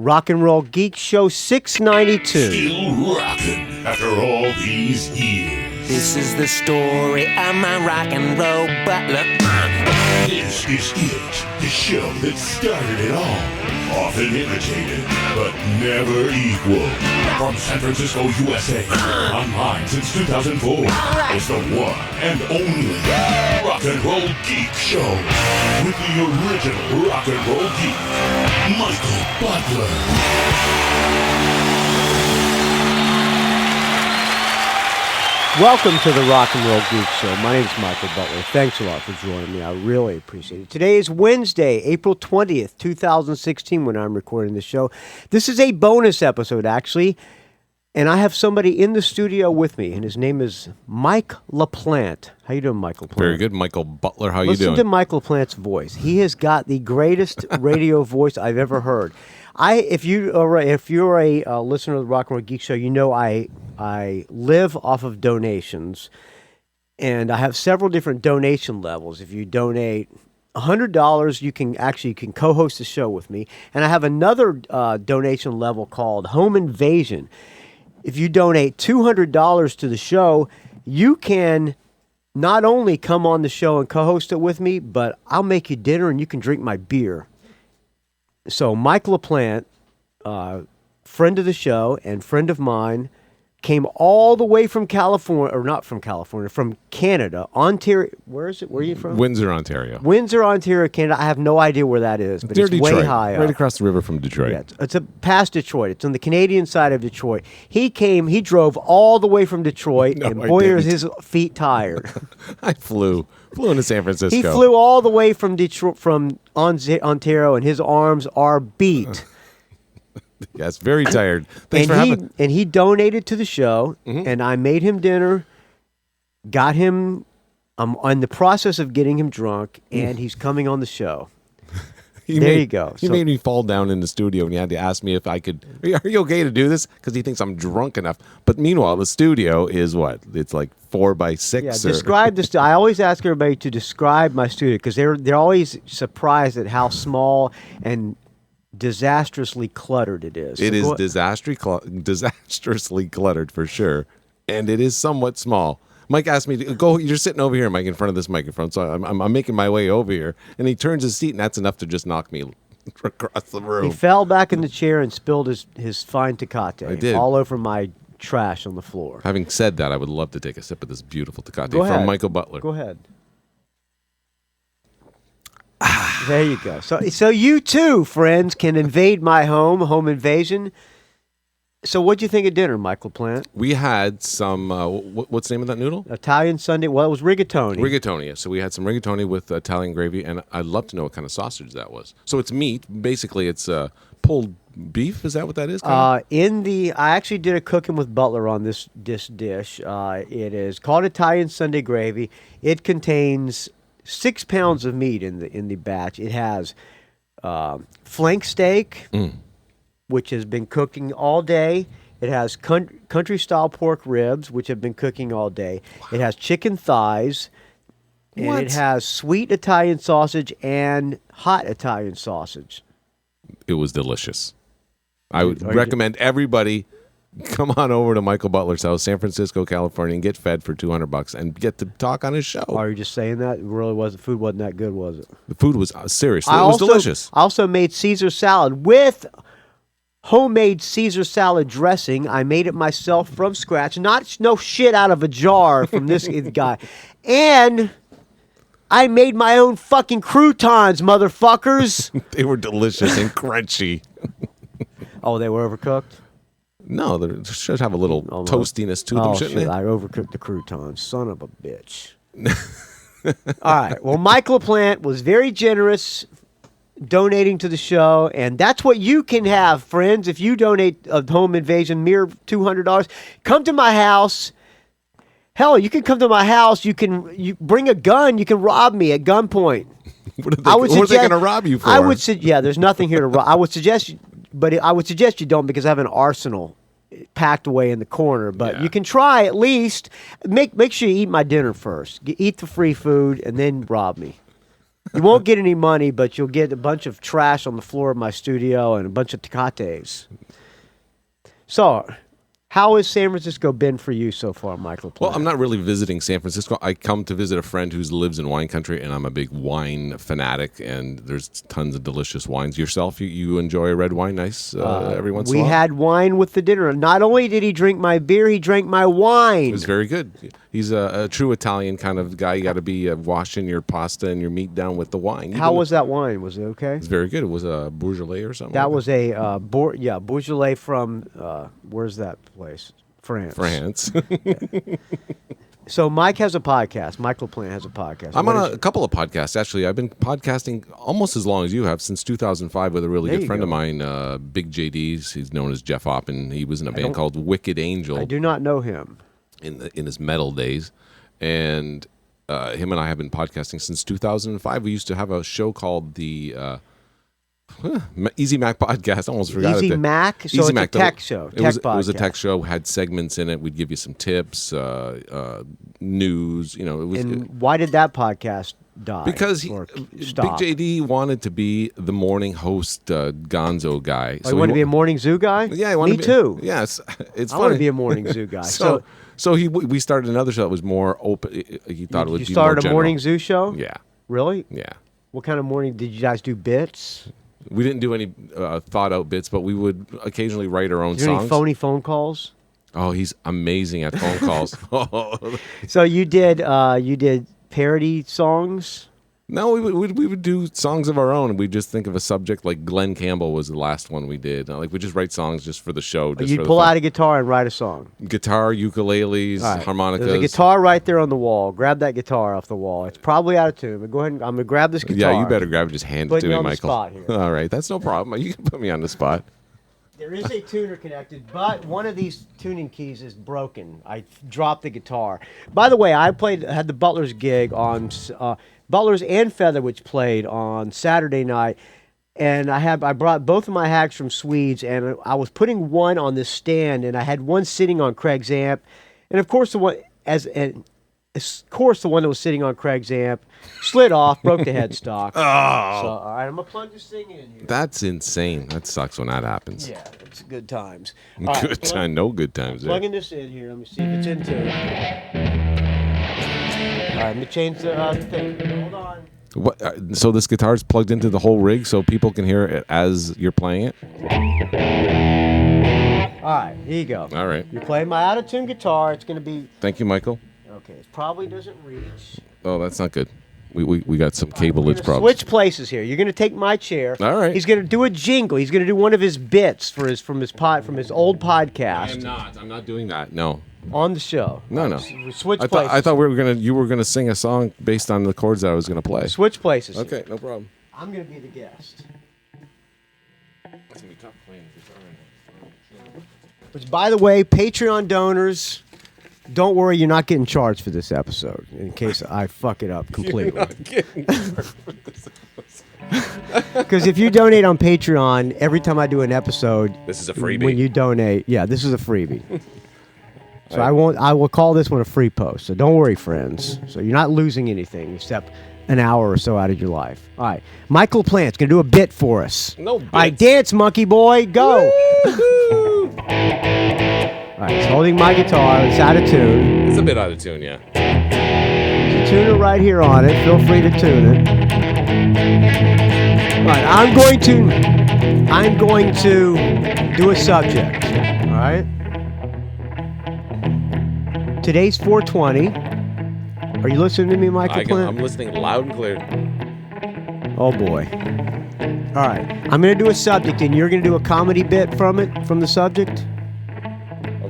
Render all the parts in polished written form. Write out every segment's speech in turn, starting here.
Rock and Roll Geek Show 692. Still rocking after all these years. This is the story of my rock and roll butler. This is it, the show that started it all. Often imitated, but never equal. From San Francisco, USA, online since 2004. It's the one and only Rock and Roll Geek Show. With the original Rock and Roll Geek, Michael Butler. Welcome to the Rock and Roll Geek Show. My name is Michael Butler. Thanks a lot for joining me. I really appreciate it. Today is Wednesday, April 20th, 2016, when I'm recording the show. This is a bonus episode, actually, and I have somebody in the studio with me, and his name is Mike LaPlante. How you doing, Michael LaPlante? Very good, Michael Butler. How you doing? Listen to Michael LaPlante's voice. He has got the greatest radio voice I've ever heard. If you're a listener of the Rock and Roll Geek Show, you know I live off of donations, and I have several different donation levels. If you donate $100, you can co-host the show with me, and I have another donation level called Home Invasion. If you donate $200 to the show, you can not only come on the show and co-host it with me, but I'll make you dinner and you can drink my beer. So Mike LaPlante, friend of the show and friend of mine, came all the way from California, or not from California, from Canada, Ontario. Where is it? Where are you from? Windsor, Ontario. Windsor, Ontario, Canada. I have no idea where that is, but it's Detroit, way high up. right across the river from Detroit. Yeah, it's past Detroit. It's on the Canadian side of Detroit. He drove all the way from Detroit, and boy, are his feet tired. I flew into San Francisco. He flew all the way from Detroit, from Ontario, and his arms are beat. Yes, very tired. Thanks for having. And he donated to the show, and I made him dinner, got him. I'm in the process of getting him drunk, and he's coming on the show. There you go. He made me fall down in the studio, and he had to ask me if I could. Are you okay to do this? Because he thinks I'm drunk enough. But meanwhile, the studio is what? It's like 4 by 6. Yeah, describe the studio. I always ask everybody to describe my studio because they're always surprised at how small and disastrously cluttered it is. It is disastrously cluttered for sure, and it is somewhat small. Mike asked me to go. You're sitting over here, Mike, in front of this microphone. So I'm making my way over here, and he turns his seat, and that's enough to just knock me across the room. He fell back in the chair and spilled his fine Tecate. I did. All over my trash on the floor. Having said that, I would love to take a sip of this beautiful Tecate Go ahead. from Michael Butler. Go ahead. There you go. So you too, friends, can invade my home invasion. So what'd you think of dinner, Michael LaPlante? We had some, what's the name of that noodle? Italian Sunday. Well, it was rigatoni. Rigatoni, yeah. So we had some rigatoni with Italian gravy, and I'd love to know what kind of sausage that was. So it's meat. Basically, it's pulled beef. Is that what that is? I actually did a cooking with Butler on this dish. It is called Italian Sunday gravy. It contains 6 pounds of meat in the batch. It has flank steak, which has been cooking all day. It has country style pork ribs, which have been cooking all day. Wow. It has chicken thighs, and it has sweet Italian sausage and hot Italian sausage. It was delicious. I would recommend everybody come on over to Michael Butler's house, San Francisco, California, and get fed for $200 and get to talk on his show. Are you just saying that? It really was. The food wasn't that good, was it? The food was seriously. It was delicious. I also made Caesar salad with homemade Caesar salad dressing. I made it myself from scratch, no shit out of a jar from this guy. And I made my own fucking croutons, motherfuckers. They were delicious and crunchy. Oh, they were overcooked? No, they should have a little toastiness to them, shouldn't shit, they? I overcooked the croutons. Son of a bitch. All right. Well, Mike LaPlante was very generous donating to the show, and that's what you can have, friends. If you donate a home invasion, mere $200, come to my house. Hell, you can come to my house. You bring a gun. You can rob me at gunpoint. What are they going to rob you for? There's nothing here to rob. I would suggest you don't, because I have an arsenal packed away in the corner. But you can try at least. Make sure you eat my dinner first. Eat the free food and then rob me. You won't get any money, but you'll get a bunch of trash on the floor of my studio and a bunch of tecates. So, how has San Francisco been for you so far, Michael? Well, I'm not really visiting San Francisco. I come to visit a friend who lives in wine country, and I'm a big wine fanatic, and there's tons of delicious wines. Yourself, you enjoy a red wine nice every once in a while? We had wine with the dinner. Not only did he drink my beer, he drank my wine. It was very good. He's a true Italian kind of guy. You got to be washing your pasta and your meat down with the wine. How was that wine? Was it okay? It's very good. It was a Beaujolais or something. That was a Beaujolais from where's that place? France. So Mike has a podcast. Michael Plant has a podcast. I'm on a couple of podcasts, actually. I've been podcasting almost as long as you have, since 2005, with a really good friend of mine, Big JD. He's known as Jeff Oppen. He was in a band called Wicked Angel. I do not know him. In his metal days. And him and I have been podcasting since 2005. We used to have a show called the Easy Mac Podcast. I almost forgot it. Easy Mac? So it's a tech show. It was a tech show. Had segments in it. We'd give you some tips, news. You know. Why did that podcast die? Because Big JD wanted to be the morning host, Gonzo guy. So he wanted to be a morning zoo guy? Yeah, Me too. Yes, it's I funny. want to be a morning zoo guy. So we started another show that was more open. He thought it would be more general. You started a morning zoo show? Yeah. Really? Yeah. What kind of morning? Did you guys do bits? We didn't do any thought-out bits, but we would occasionally write our own Did you do songs. any phony phone calls? Oh, he's amazing at phone calls. So you did parody songs? No, we would do songs of our own. We'd just think of a subject, like Glenn Campbell was the last one we did. Like, we just write songs just for the show. You'd pull out a guitar and write a song. Guitar, ukuleles, harmonicas. There's a guitar right there on the wall. Grab that guitar off the wall. It's probably out of tune, but go ahead. I'm going to grab this guitar. Yeah, you better grab it. Just hand it to me, on Michael. The spot here. All right, that's no problem. You can put me on the spot. There is a tuner connected, but one of these tuning keys is broken. I dropped the guitar. By the way, I had the Butler's gig on Butler's and Featherwich played on Saturday night, and I brought both of my hacks from Swedes, and I was putting one on this stand, and I had one sitting on Craig's amp, and of course the one that was sitting on Craig's amp slid off, broke the headstock. So, all right, I'm gonna plug this thing in here. That's insane. That sucks when that happens. Yeah, it's good times. No good times. Plugging this in here. Let me see if it's in tune. All right, let me change the thing. Hold on. What? So this guitar is plugged into the whole rig, so people can hear it as you're playing it. All right, here you go. All right. You're playing my out-of-tune guitar. It's gonna be. Thank you, Michael. Okay, it probably doesn't reach. Oh, that's not good. We got some cableage problems. Switch places here. You're gonna take my chair. All right. He's gonna do a jingle. He's gonna do one of his bits from his old podcast. I'm not doing that. No. On the show. No. Switch places. I thought you were gonna sing a song based on the chords that I was gonna play. Switch places. Okay, no problem. I'm gonna be the guest. It's gonna be tough playing guitar. Which, by the way, Patreon donors, don't worry, you're not getting charged for this episode. In case I fuck it up completely. Because if you donate on Patreon, every time I do an episode, this is a freebie. When you donate, this is a freebie. So I will call this one a free post. So don't worry, friends. So you're not losing anything except an hour or so out of your life. All right, Michael Plant's gonna do a bit for us. No bits. All right, dance, monkey boy, go. All right, he's holding my guitar. It's out of tune. It's a bit out of tune, yeah. There's a tuner right here on it. Feel free to tune it. All right, I'm going to do a subject. All right. Today's 420. Are you listening to me, Michael Plant? I'm listening loud and clear. Oh boy. All right, I'm going to do a subject, and you're going to do a comedy bit from the subject.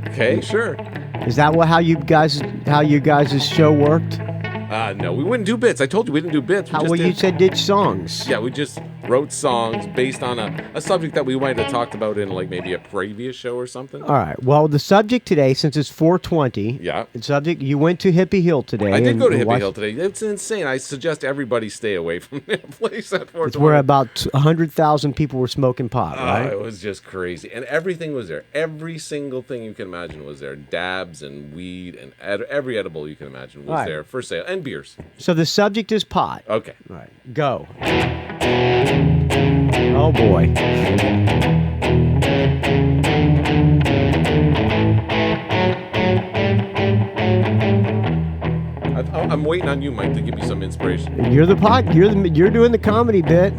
Okay, sure. Is that how you guys' show worked? No, we wouldn't do bits. I told you we didn't do bits. You said did songs. Yeah, we just wrote songs based on a subject that we might have talked about in like maybe a previous show or something. All right. Well, the subject today, since it's 420, Yeah. the subject, you went to Hippie Hill today. I did go to Hippie watched- Hill today. It's insane. I suggest everybody stay away from that place at 420. It's where about 100,000 people were smoking pot, right? It was just crazy. And everything was there. Every single thing you can imagine was there. Dabs and weed and every edible you can imagine was Right. there for sale. And beers. So the subject is pot. Okay. All right. Go. Oh, boy. I'm waiting on you, Mike, to give me some inspiration. You're you're doing the comedy bit.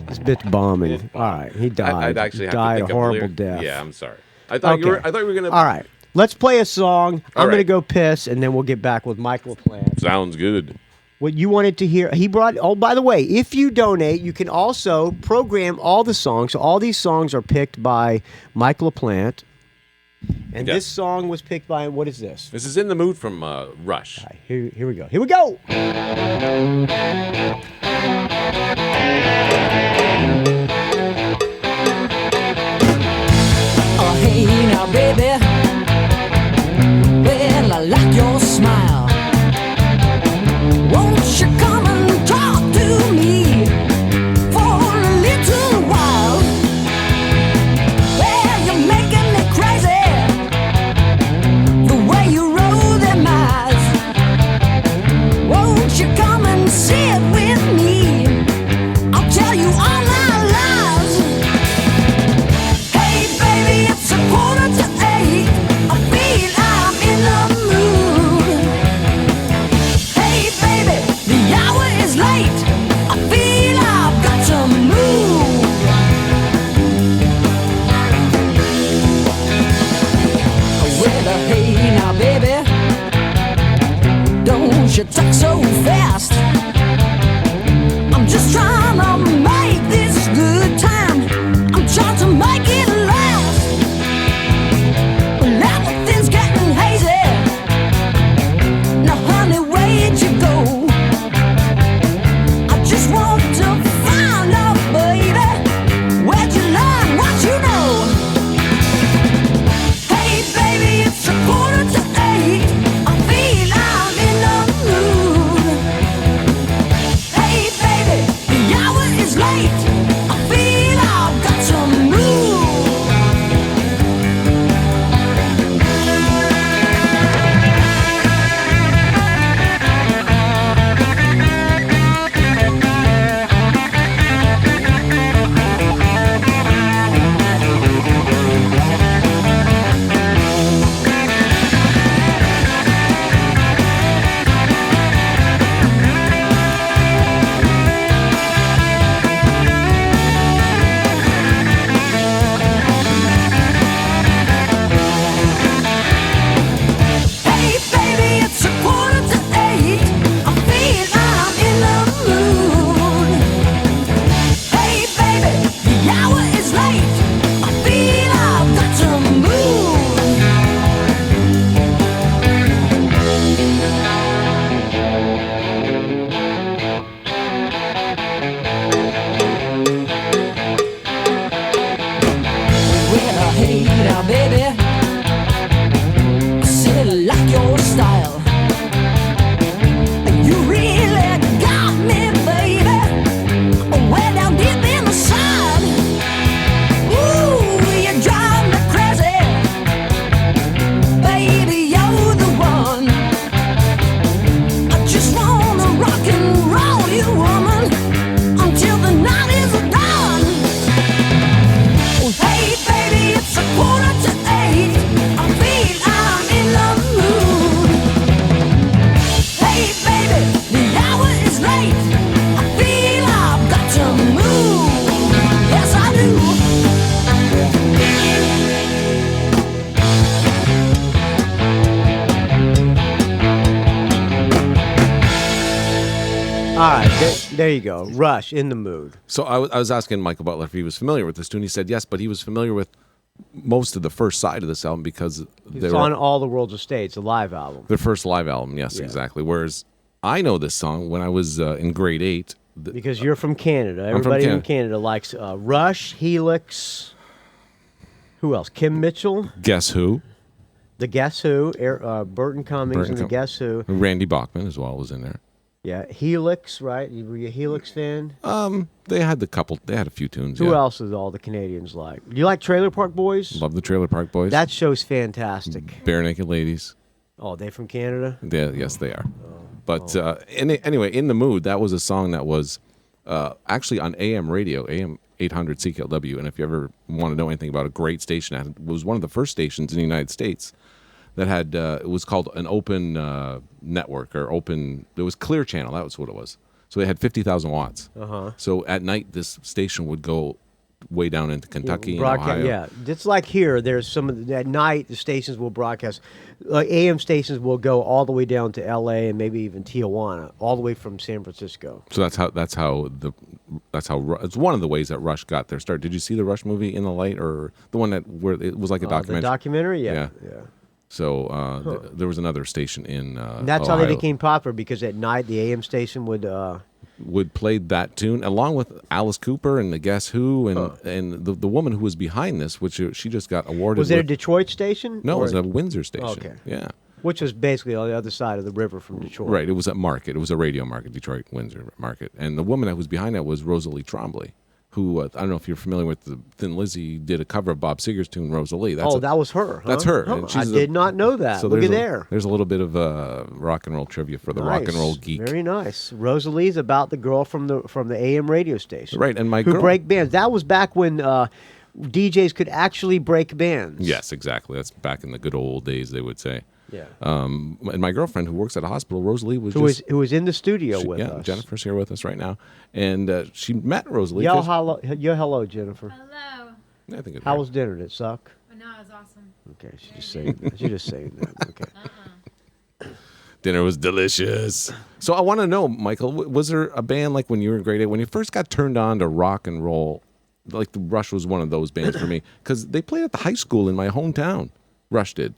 This bit's bombing. All right. He died. I'd actually have died to think a of horrible lyric. death. Yeah, I'm sorry. I thought you were going to... All right. Let's play a song. I'm All going to right. go piss, and then we'll get back with Mike LaPlante. Sounds good. What you wanted to hear, he brought. Oh, by the way, if you donate, you can also program all the songs. So all these songs are picked by Mike LaPlante, and Yes. this song was picked by. What is this? This is In the Mood from Rush. All right, here we go. Here we go. Oh, hey now, baby. Well, I like your smile. Won't you come and talk to me for a little while? Well, you're making me crazy. The way you roll them eyes. Won't you come and sit with me? I'll tell you all my lies. Hey, baby, it's 7:45. I feel I'm in the mood. Hey, baby, the hour is late. I feel I've got to move. Well, hey now, baby, don't you talk so fast. I'm just trying to make this good time. I'm trying to make it last. Well, everything's getting hazy. Now, honey, where'd you go? I just want to find out, baby. Where'd you learn what you know? Hey, baby, it's 7:45. I feel I'm in the mood. Hey, baby, the hour is late. I feel I've got to move. Hey, baby, it's 7:45. I feel I'm in the mood. Hey, baby, the hour is late. I feel I've got to move. Well, hey now, baby, I said I like your style. You really got me, baby. Way down deep inside. Ooh, you drive me crazy. Baby, you're the one. I just wanna rock and roll you, woman, until the night is done. Hey, baby, it's 7:45. I feel I'm in the mood. Hey, baby, the hour is late. I feel I've got to move. Yes, I do. All right, there you go. Rush, In the Mood. So I was asking Michael Butler if he was familiar with this tune. He said yes, but he was familiar with most of the first side of this album because they It's were on All the World's a Stage, the live album. their first live album. Yes, Yeah. exactly. Whereas I know this song when I was in grade 8 Because you're from Canada. from Everybody in Canada. Canada likes Rush, Helix. Who else? Kim Mitchell, Guess Who? the Guess Who, Burton Cummings, Burton and the Cum- Guess Who. Randy Bachman as well was in there. Yeah, Helix, right? Were you a Helix fan? They had a few tunes. Who yeah. else does all the Canadians like? Do you like Trailer Park Boys? Love the Trailer Park Boys. That show's fantastic. Bare Naked Ladies. Oh, they from Canada? Yes, they are. But anyway, In the Mood, that was a song that was actually on AM radio, AM 800 CKLW. And if you ever want to know anything about a great station, it was one of the first stations in the United States that had, it was called an open network or open, it was Clear Channel. That was what it was. So they had 50,000 watts. So at night, this station would go way down into Kentucky and Ohio. Yeah, it's like here. There's some at night. The stations will broadcast. AM stations will go all the way down to L.A. and maybe even Tijuana, all the way from San Francisco. So that's how it's one of the ways that Rush got their start. Did you see the Rush movie In the Light, or the one that where it was like a documentary? The documentary, yeah. So there was another station in And that's Ohio how they became popular, because at night the AM station would play that tune along with Alice Cooper and the Guess Who and the woman who was behind this, which she just got awarded. Was it a with- Detroit station? No, it Or- was a Windsor station. Okay. Yeah. Which was basically on the other side of the river from Detroit. Right. It was a market. It was a radio market, Detroit Windsor market. And the woman that was behind that was Rosalie Trombley, who I don't know if you're familiar with. The Thin Lizzy did a cover of Bob Seger's tune Rosalie. That was her. Huh? That's her. Oh, And I she's did not know that. So Look there's at a- there. There's a little bit of rock and roll trivia for the rock and roll geek. Very nice. Rosalie's about the girl from the AM radio station. Right, and my who girl- break bands. That was back when DJs could actually break bands. Yes, exactly. That's back in the good old days, they would say. Yeah. And my girlfriend, who works at a hospital, Rosalie, was Who just... was in the studio with us. Jennifer's here with us right now. And she met Rosalie. Yell 'cause- hello, Jennifer. Hello. I think it's How right. was dinner? Did it suck? Oh, no, it was awesome. Okay, she's just saying that. She's just saying that. Okay. Dinner was delicious. So I want to know, Michael, was there a band like when you were in grade 8, when you first got turned on to rock and roll, like the Rush was one of those bands for me, because they played at the high school in my hometown. Rush did.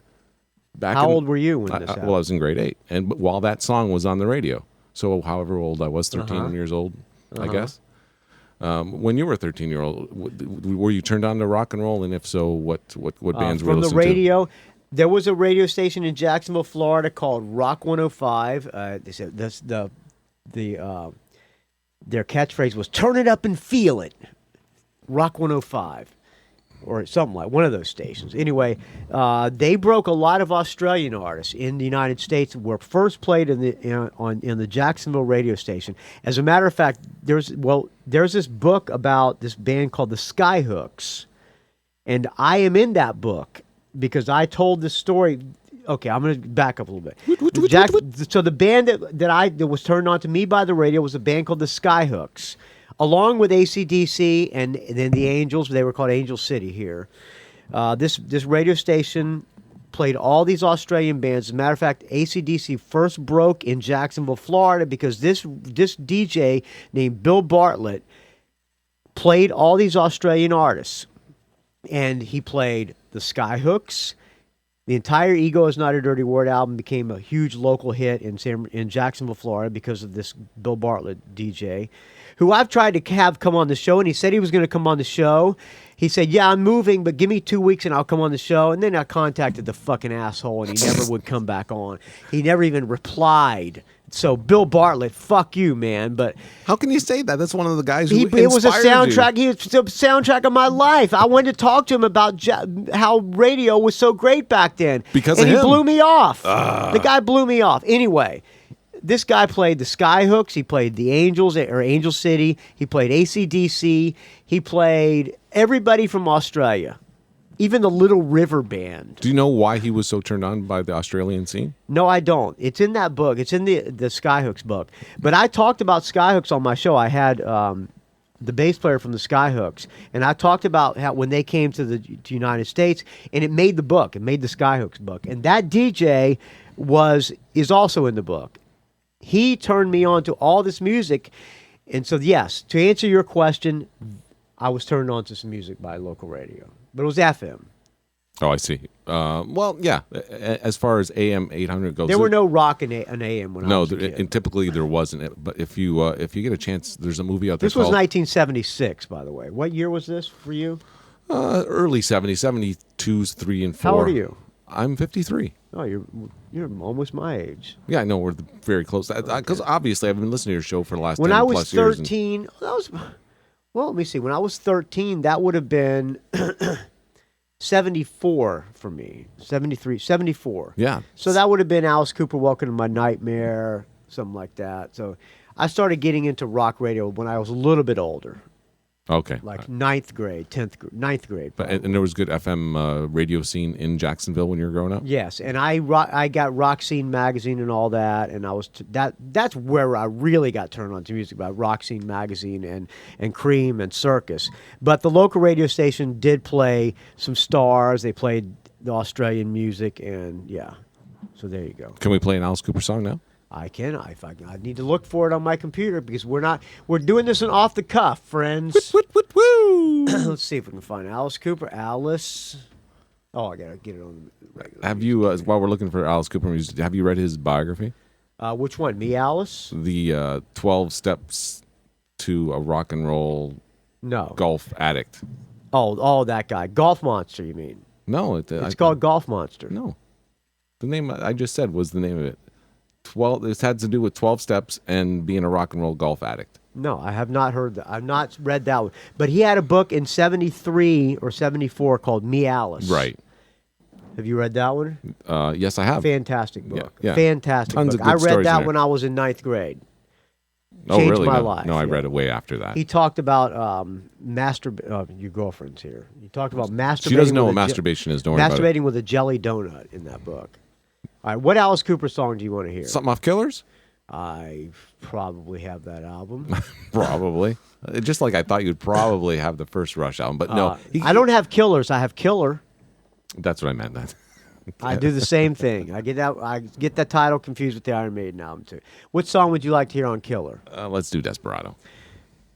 How old were you when this happened? Well, I was in grade 8, and while that song was on the radio. So however old I was, 13 years old, I guess. When you were a 13-year-old, were you turned on to rock and roll? And if so, what bands were From you the listening radio, there was a radio station in Jacksonville, Florida called Rock 105. They said their catchphrase was "Turn it up and feel it." Rock 105. Or something like one of those stations. Anyway, they broke a lot of Australian artists in the United States. Were first played in the Jacksonville radio station. As a matter of fact, there's this book about this band called the Skyhooks, and I am in that book because I told this story. Okay, I'm going to back up a little bit. So the band that was turned on to me by the radio was a band called the Skyhooks. Along with AC/DC and then the Angels, they were called Angel City here. This radio station played all these Australian bands. As a matter of fact, AC/DC first broke in Jacksonville, Florida, because this DJ named Bill Bartlett played all these Australian artists. And he played the Skyhooks. The entire Ego Is Not a Dirty Word album became a huge local hit in Jacksonville, Florida, because of this Bill Bartlett DJ, who I've tried to have come on the show, and he said he was going to come on the show. He said, yeah, I'm moving, but give me 2 weeks and I'll come on the show. And then I contacted the fucking asshole, and he never would come back on. He never even replied. So Bill Bartlett, fuck you, man. But How can you say that? That's one of the guys who it was a inspired you. soundtrack. He was the soundtrack of my life. I wanted to talk to him about how radio was so great back then. Because and of he him. blew me off. The guy blew me off. Anyway, this guy played the Skyhooks. He played the Angels or Angel City. He played AC/DC. He played everybody from Australia, even the Little River Band. Do you know why he was so turned on by the Australian scene? No, I don't. It's in that book. It's in the Skyhooks book. But I talked about Skyhooks on my show. I had the bass player from the Skyhooks, and I talked about how when they came to the United States, and it made the book. It made the Skyhooks book. And that DJ is also in the book. He turned me on to all this music. And so, yes, to answer your question, I was turned on to some music by local radio. But it was FM. Oh, I see. Well, yeah. As far as AM 800 goes, There were no rock in an AM when I was a kid. and typically there wasn't. But if you get a chance, there's a movie out there. This was 1976, by the way. What year was this for you? Early 70s, 72, 3 and 4. How old are you? I'm 53. Oh, you're almost my age. Yeah, I know we're very close. Because obviously I've been listening to your show for the last When 10 I was plus years. 13, let me see. When I was 13, that would have been 74 for me. 73, 74. Yeah. So that would have been Alice Cooper, Welcome to My Nightmare, something like that. So I started getting into rock radio when I was a little bit older, Okay. like ninth grade. But and there was good FM radio scene in Jacksonville when you were growing up? Yes, and I got Rock Scene magazine and all that, and I was that's where I really got turned on to music, by Rock Scene magazine and Cream and Circus. But the local radio station did play some stars. They played the Australian music, and yeah. So there you go. Can we play an Alice Cooper song now? I can. I need to look for it on my computer because we're doing this off the cuff, friends. Woo! Let's see if we can find Alice Cooper. Alice. Oh, I gotta get it on the regular. Have you, while we're looking for Alice Cooper music, have you read his biography? Which one? Me, Alice? The 12 Steps to a Rock and Roll No. Golf Addict. Oh, that guy. Golf Monster, you mean? No, It's called Golf Monster. No, the name I just said was the name of it. 12. This had to do with 12 steps and being a rock and roll golf addict. No, I have not heard that. I've not read that one. But he had a book in 73 or 74 called Me, Alice. Right. Have you read that one? Yes, I have. Fantastic book. Yeah. Fantastic Tons book. of good I read stories in that there. when I was in ninth grade. Oh, Changed really? my No, life. no, I yeah. read it way after that. He talked about your girlfriend's here. He talked about masturbating. She doesn't know with what a masturbation is. Don't worry about it. masturbating with a jelly donut in that book. All right, what Alice Cooper song do you want to hear? Something off Killers? I probably have that album. Probably. Just like I thought you'd probably have the first Rush album, but no. I don't have Killers. I have Killer. That's what I meant. That. I do the same thing. I get that title confused with the Iron Maiden album too. What song would you like to hear on Killer? Let's do Desperado.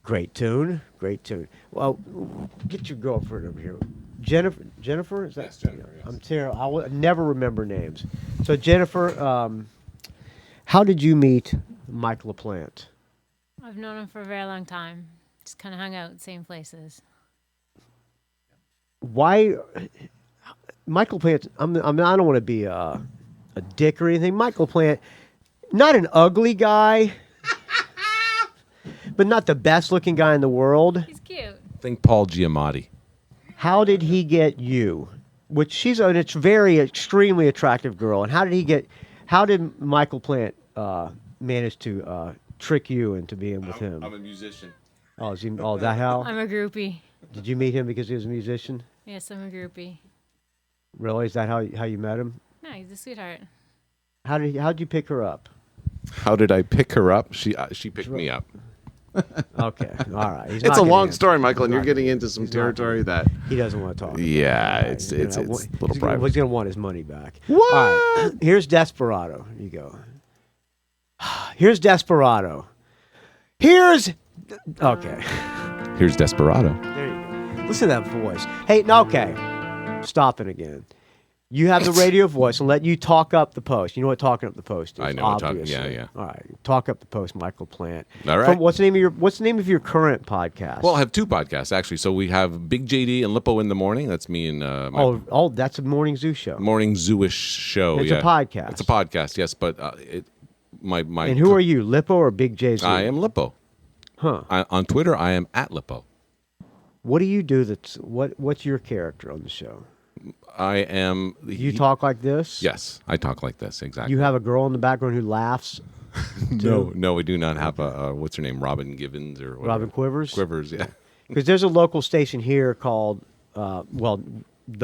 Great tune. Well, get your girlfriend over here. Jennifer? Is that? Yes, Jennifer, yes. I'm terrible. I will never remember names. So Jennifer, how did you meet Mike LaPlante? I've known him for a very long time. Just kind of hung out same places. Why, Michael Plant? I don't want to be a dick or anything. Michael Plant, not an ugly guy, but not the best looking guy in the world. He's cute. Think Paul Giamatti. How did he get you? Which she's an extremely attractive girl. And how did Michael Plant manage to trick you into being with him? I'm a musician. Oh, is that how? I'm a groupie. Did you meet him because he was a musician? Yes, I'm a groupie. Really? Is that how you met him? No, he's a sweetheart. How'd you pick her up? How did I pick her up? She picked me up. Okay, all right. He's It's not a gonna long answer. story, Michael, and He's you're not getting gonna- into some he's not territory gonna- that. He doesn't want to talk. Yeah, All right, it's you a know, little he's private. He's going to want his money back. What? All right, here's Desperado. Here you go. Here's Desperado. Okay. Here's Desperado. There you go. Listen to that voice. Hey, okay. Stop it again. You have the radio voice, and let you talk up the post. You know what talking up the post is? I know what obviously. yeah. All right, talk up the post, Michael Plant. All right. What's the name of your current podcast? Well, I have two podcasts actually. So we have Big JD and Lippo in the morning. That's me and my that's a morning zoo show. morning zoo-ish show. It's a podcast. It's a podcast, yes. But my And who are you, Lippo or Big J Zoo? I am Lippo. Huh? On Twitter, I am at Lippo. What do you do? What's your character on the show? I am. You talk like this? Yes, I talk like this exactly. You have a girl in the background who laughs. No, we do not have a what's her name, Robin Givens or whatever. Robin Quivers. Quivers, yeah. Because there's a local station here called The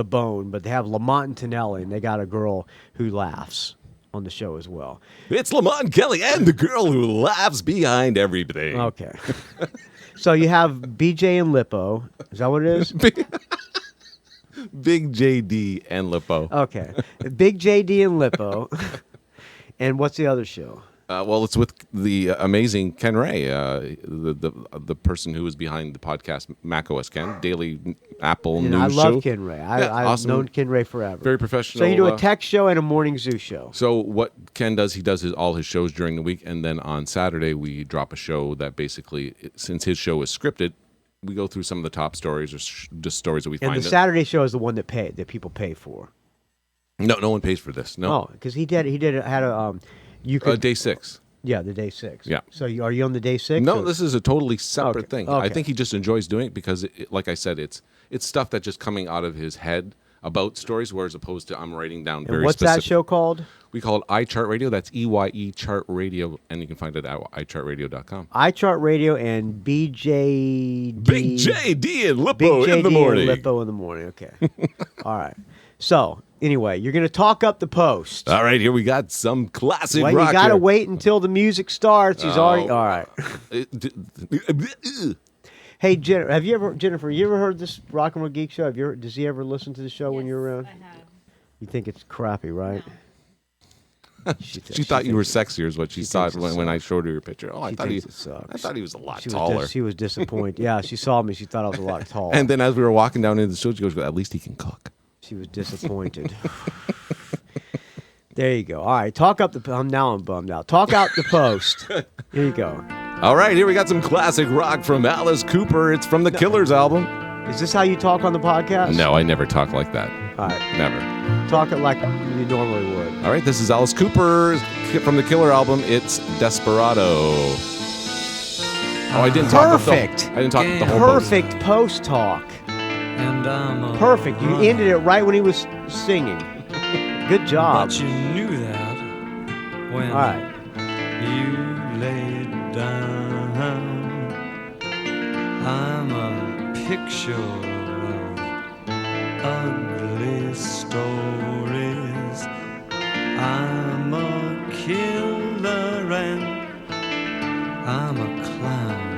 Bone, but they have Lamont and Tonelli, and they got a girl who laughs on the show as well. It's Lamont Kelly and the girl who laughs behind everything. Okay. So you have BJ and Lippo. Is that what it is? Big JD and Lippo. Okay. Big JD and Lippo. And what's the other show? Well, it's with the amazing Ken Ray, the person who is behind the podcast macOS Ken, daily Apple And news I love show. Ken Ray. Yeah, I've awesome. known Ken Ray forever. Very professional. So you do a tech show and a morning zoo show. So what Ken does, he does all his shows during the week, and then on Saturday we drop a show that basically, since his show is scripted, we go through some of the top stories or just stories that we And find. the Saturday show is the one that people pay for. No one pays for this. No. Oh, because he had a you could Day 6. Yeah, the day 6. Yeah. So are you on the day 6? No, or- this is a totally separate Okay, thing. I okay. think he just enjoys doing it because, like I said, it's stuff that's just coming out of his head about stories, whereas opposed to I'm writing down And very what's specific. that show called? We call it iChart Radio. That's EYE Chart Radio, and you can find it at iChartRadio.com. iChart Radio and BJD. Big JD and Lippo Big JD in the morning. and Lippo in the morning. Okay. All right. So anyway, you're going to talk up the post. All right, here we got some classic Well, rock. you got to here. wait until the music starts. He's already all right. Hey, Jennifer? You ever heard this Rock and Roll Geek show? Does he ever listen to the show when you're around? I have. You think it's crappy, right? She thought you were sexier, is what she saw thinks it when I sucks. showed her your picture. Oh, I She thought he thinks it sucks. I thought he was a lot She taller. she was disappointed. Yeah, she saw me. She thought I was a lot taller. And then as we were walking down into the show, she goes, "At least he can cook." She was disappointed. There you go. All right, talk up the. I'm bummed out. Talk out the post. Here you go. All right, here we got some classic rock from Alice Cooper. It's from the Killers album. Is this how you talk on the podcast? No, I never talk like that. All right, Never. talk it like you normally would. All right, this is Alice Cooper from the Killer album. It's Desperado. Oh, I didn't talk Perfect. I didn't talk the whole post. Perfect post talk. And I'm a Perfect. You ended it right when he was singing. Good job. But you knew that when All right. you laid down. I'm a picture of ugly stories. I'm a killer and I'm a clown.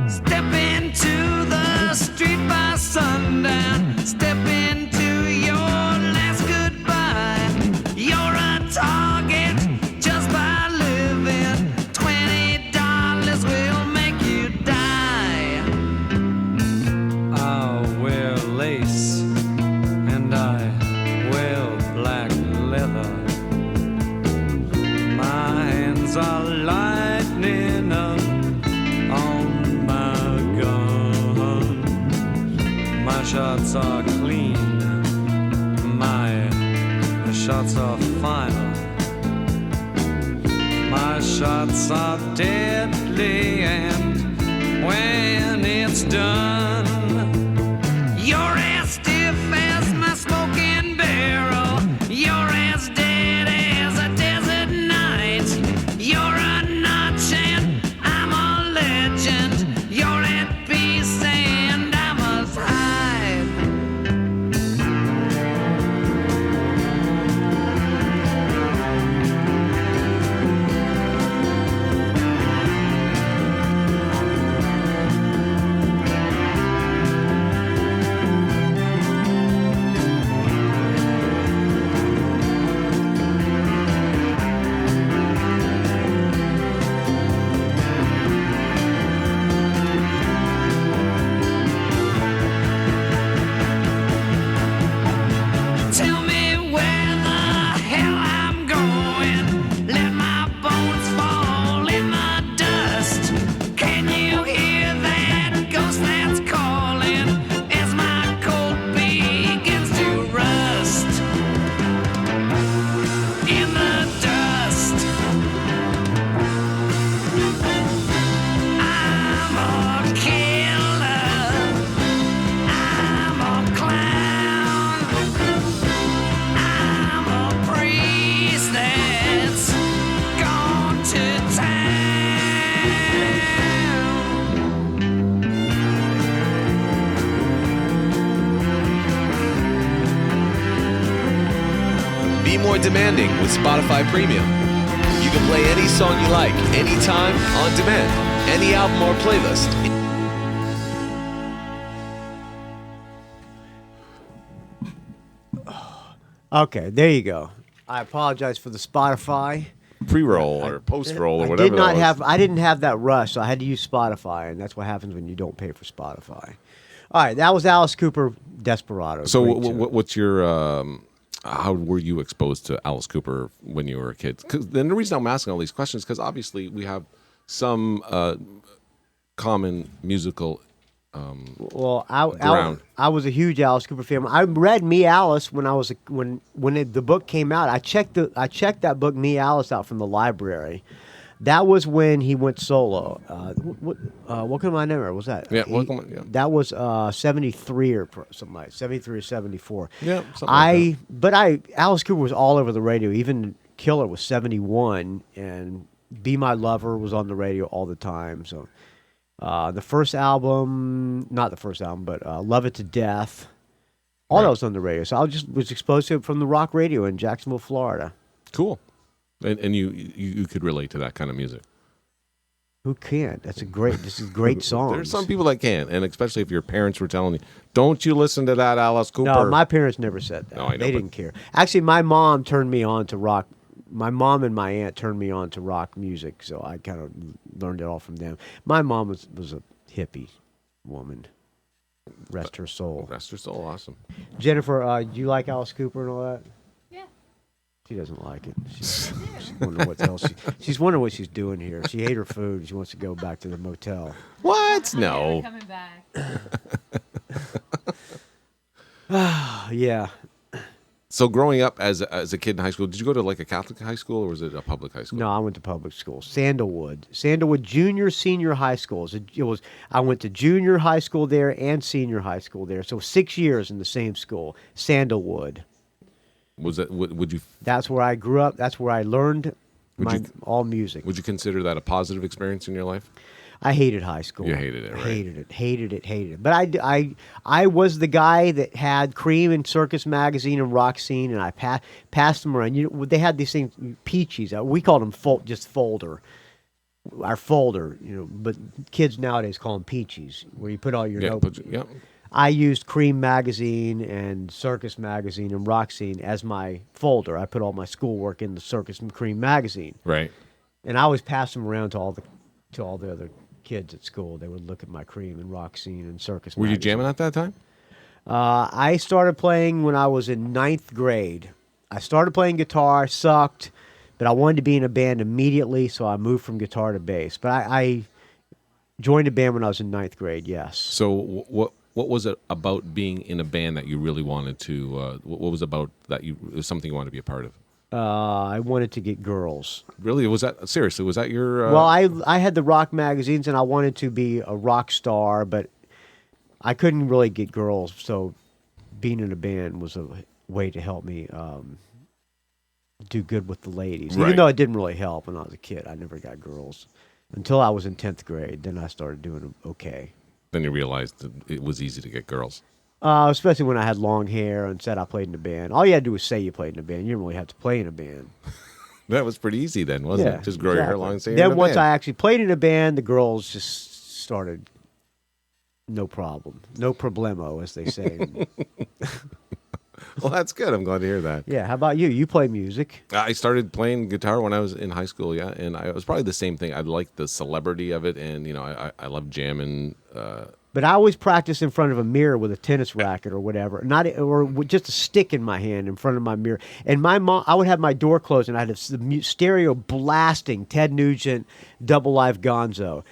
Step into the street by sundown. Step into your last goodbye. You're a target just by living. $20 will make you die. I wear lace and I wear black leather. My hands are lightning up on my gun. My shots are clean. My shots are final. My shots are deadly, and when it's done, you're as stiff as my smoking barrel. You're as dead as a desert night. You're a notch and I'm a legend. You're at peace and I must hide. Tell me where the hell I'm going. Let my bones fall in the dust. Can you hear that ghost that's calling as my coat begins to rust? In the dust. I'm a killer. I'm a clown. I'm a priest that's gone to town. Be more demanding with Spotify Premium. You can play any song you like, anytime, on demand, any album or playlist. Okay, there you go. I apologize for the Spotify. pre-roll or post-roll or whatever. I didn't have that rush, so I had to use Spotify, and that's what happens when you don't pay for Spotify. All right, that was Alice Cooper, Desperado. So Great tune. what's your how were you exposed to Alice Cooper when you were a kid? Then the reason I'm asking all these questions is because obviously we have some common musical Well, ground. I was a huge Alice Cooper fan. I read Me Alice when I was when the book came out. I checked that book Me Alice out from the library. That was when he went solo. What can I remember? Was that? Yeah, That was 73 or something like 73 or 74. Yeah, something like that. Alice Cooper was all over the radio. Even Killer was 71, and Be My Lover was on the radio all the time. So the first album, not the first album, but Love It to Death, all that was on the radio. So I just was exposed to it from the rock radio in Jacksonville, Florida. Cool. And you could relate to that kind of music. Who can't? This is great songs. There's some people that can, and especially if your parents were telling you, "Don't you listen to that Alice Cooper?" No, my parents never said that. No, I know, they didn't care. Actually, my mom turned me on to rock. My mom and my aunt turned me on to rock music, so I kind of learned it all from them. My mom was a hippie woman. Rest her soul. Rest her soul. Awesome. Jennifer, do you like Alice Cooper and all that? Yeah. She doesn't like it. She's wondering what else. She's wondering what she's doing here. She ate her food. She wants to go back to the motel. What? I'm No. never coming back. Yeah. So growing up as a kid in high school, did you go to like a Catholic high school or was it a public high school? No, I went to public school. Sandalwood Junior, Senior High Schools. I went to junior high school there and senior high school there. So 6 years in the same school. Sandalwood. Was that? Would you? That's where I grew up. That's where I learned all music. Would you consider that a positive experience in your life? I hated high school. You hated it, right? Hated it. But I was the guy that had Cream and Circus Magazine and Rock Scene, and I passed them around. You know, they had these things, Peaches. We called them just folder. Our folder, you know, but kids nowadays call them Peaches, where you put all your notes. Yeah. I used Cream Magazine and Circus Magazine and Rock Scene as my folder. I put all my schoolwork in the Circus and Cream Magazine. Right. And I always passed them around to all the other kids at school. They would look at my Cream and Rock Scene and Circus Were Magazine. you jamming at that time? I started playing when I was in 9th grade. I started playing guitar, sucked, but I wanted to be in a band immediately, so I moved from guitar to bass. But I joined a band when I was in 9th grade, yes. So what was it about being in a band that you really wanted to? What was about that it was something you wanted to be a part of? I wanted to get girls. Really? Was that your? Well, I had the rock magazines, and I wanted to be a rock star, but I couldn't really get girls. So, being in a band was a way to help me do good with the ladies. Right. Even though it didn't really help when I was a kid, I never got girls until I was in 10th grade. Then I started doing okay. Then you realized that it was easy to get girls. Especially when I had long hair and said I played in a band. All you had to do was say you played in a band. You didn't really have to play in a band. That was pretty easy then, wasn't it? Just grow your hair long and say you're Then in a once band. I actually played in a band, the girls just started, no problem. No problemo, as they say. Well, that's good. I'm glad to hear that. Yeah, how about you? You play music. I started playing guitar when I was in high school, yeah, and it was probably the same thing. I liked the celebrity of it, and I love jamming. But I always practice in front of a mirror with a tennis racket or whatever, or with just a stick in my hand in front of my mirror. And my mom, I would have my door closed, and I'd have the stereo blasting Ted Nugent, Double Live Gonzo,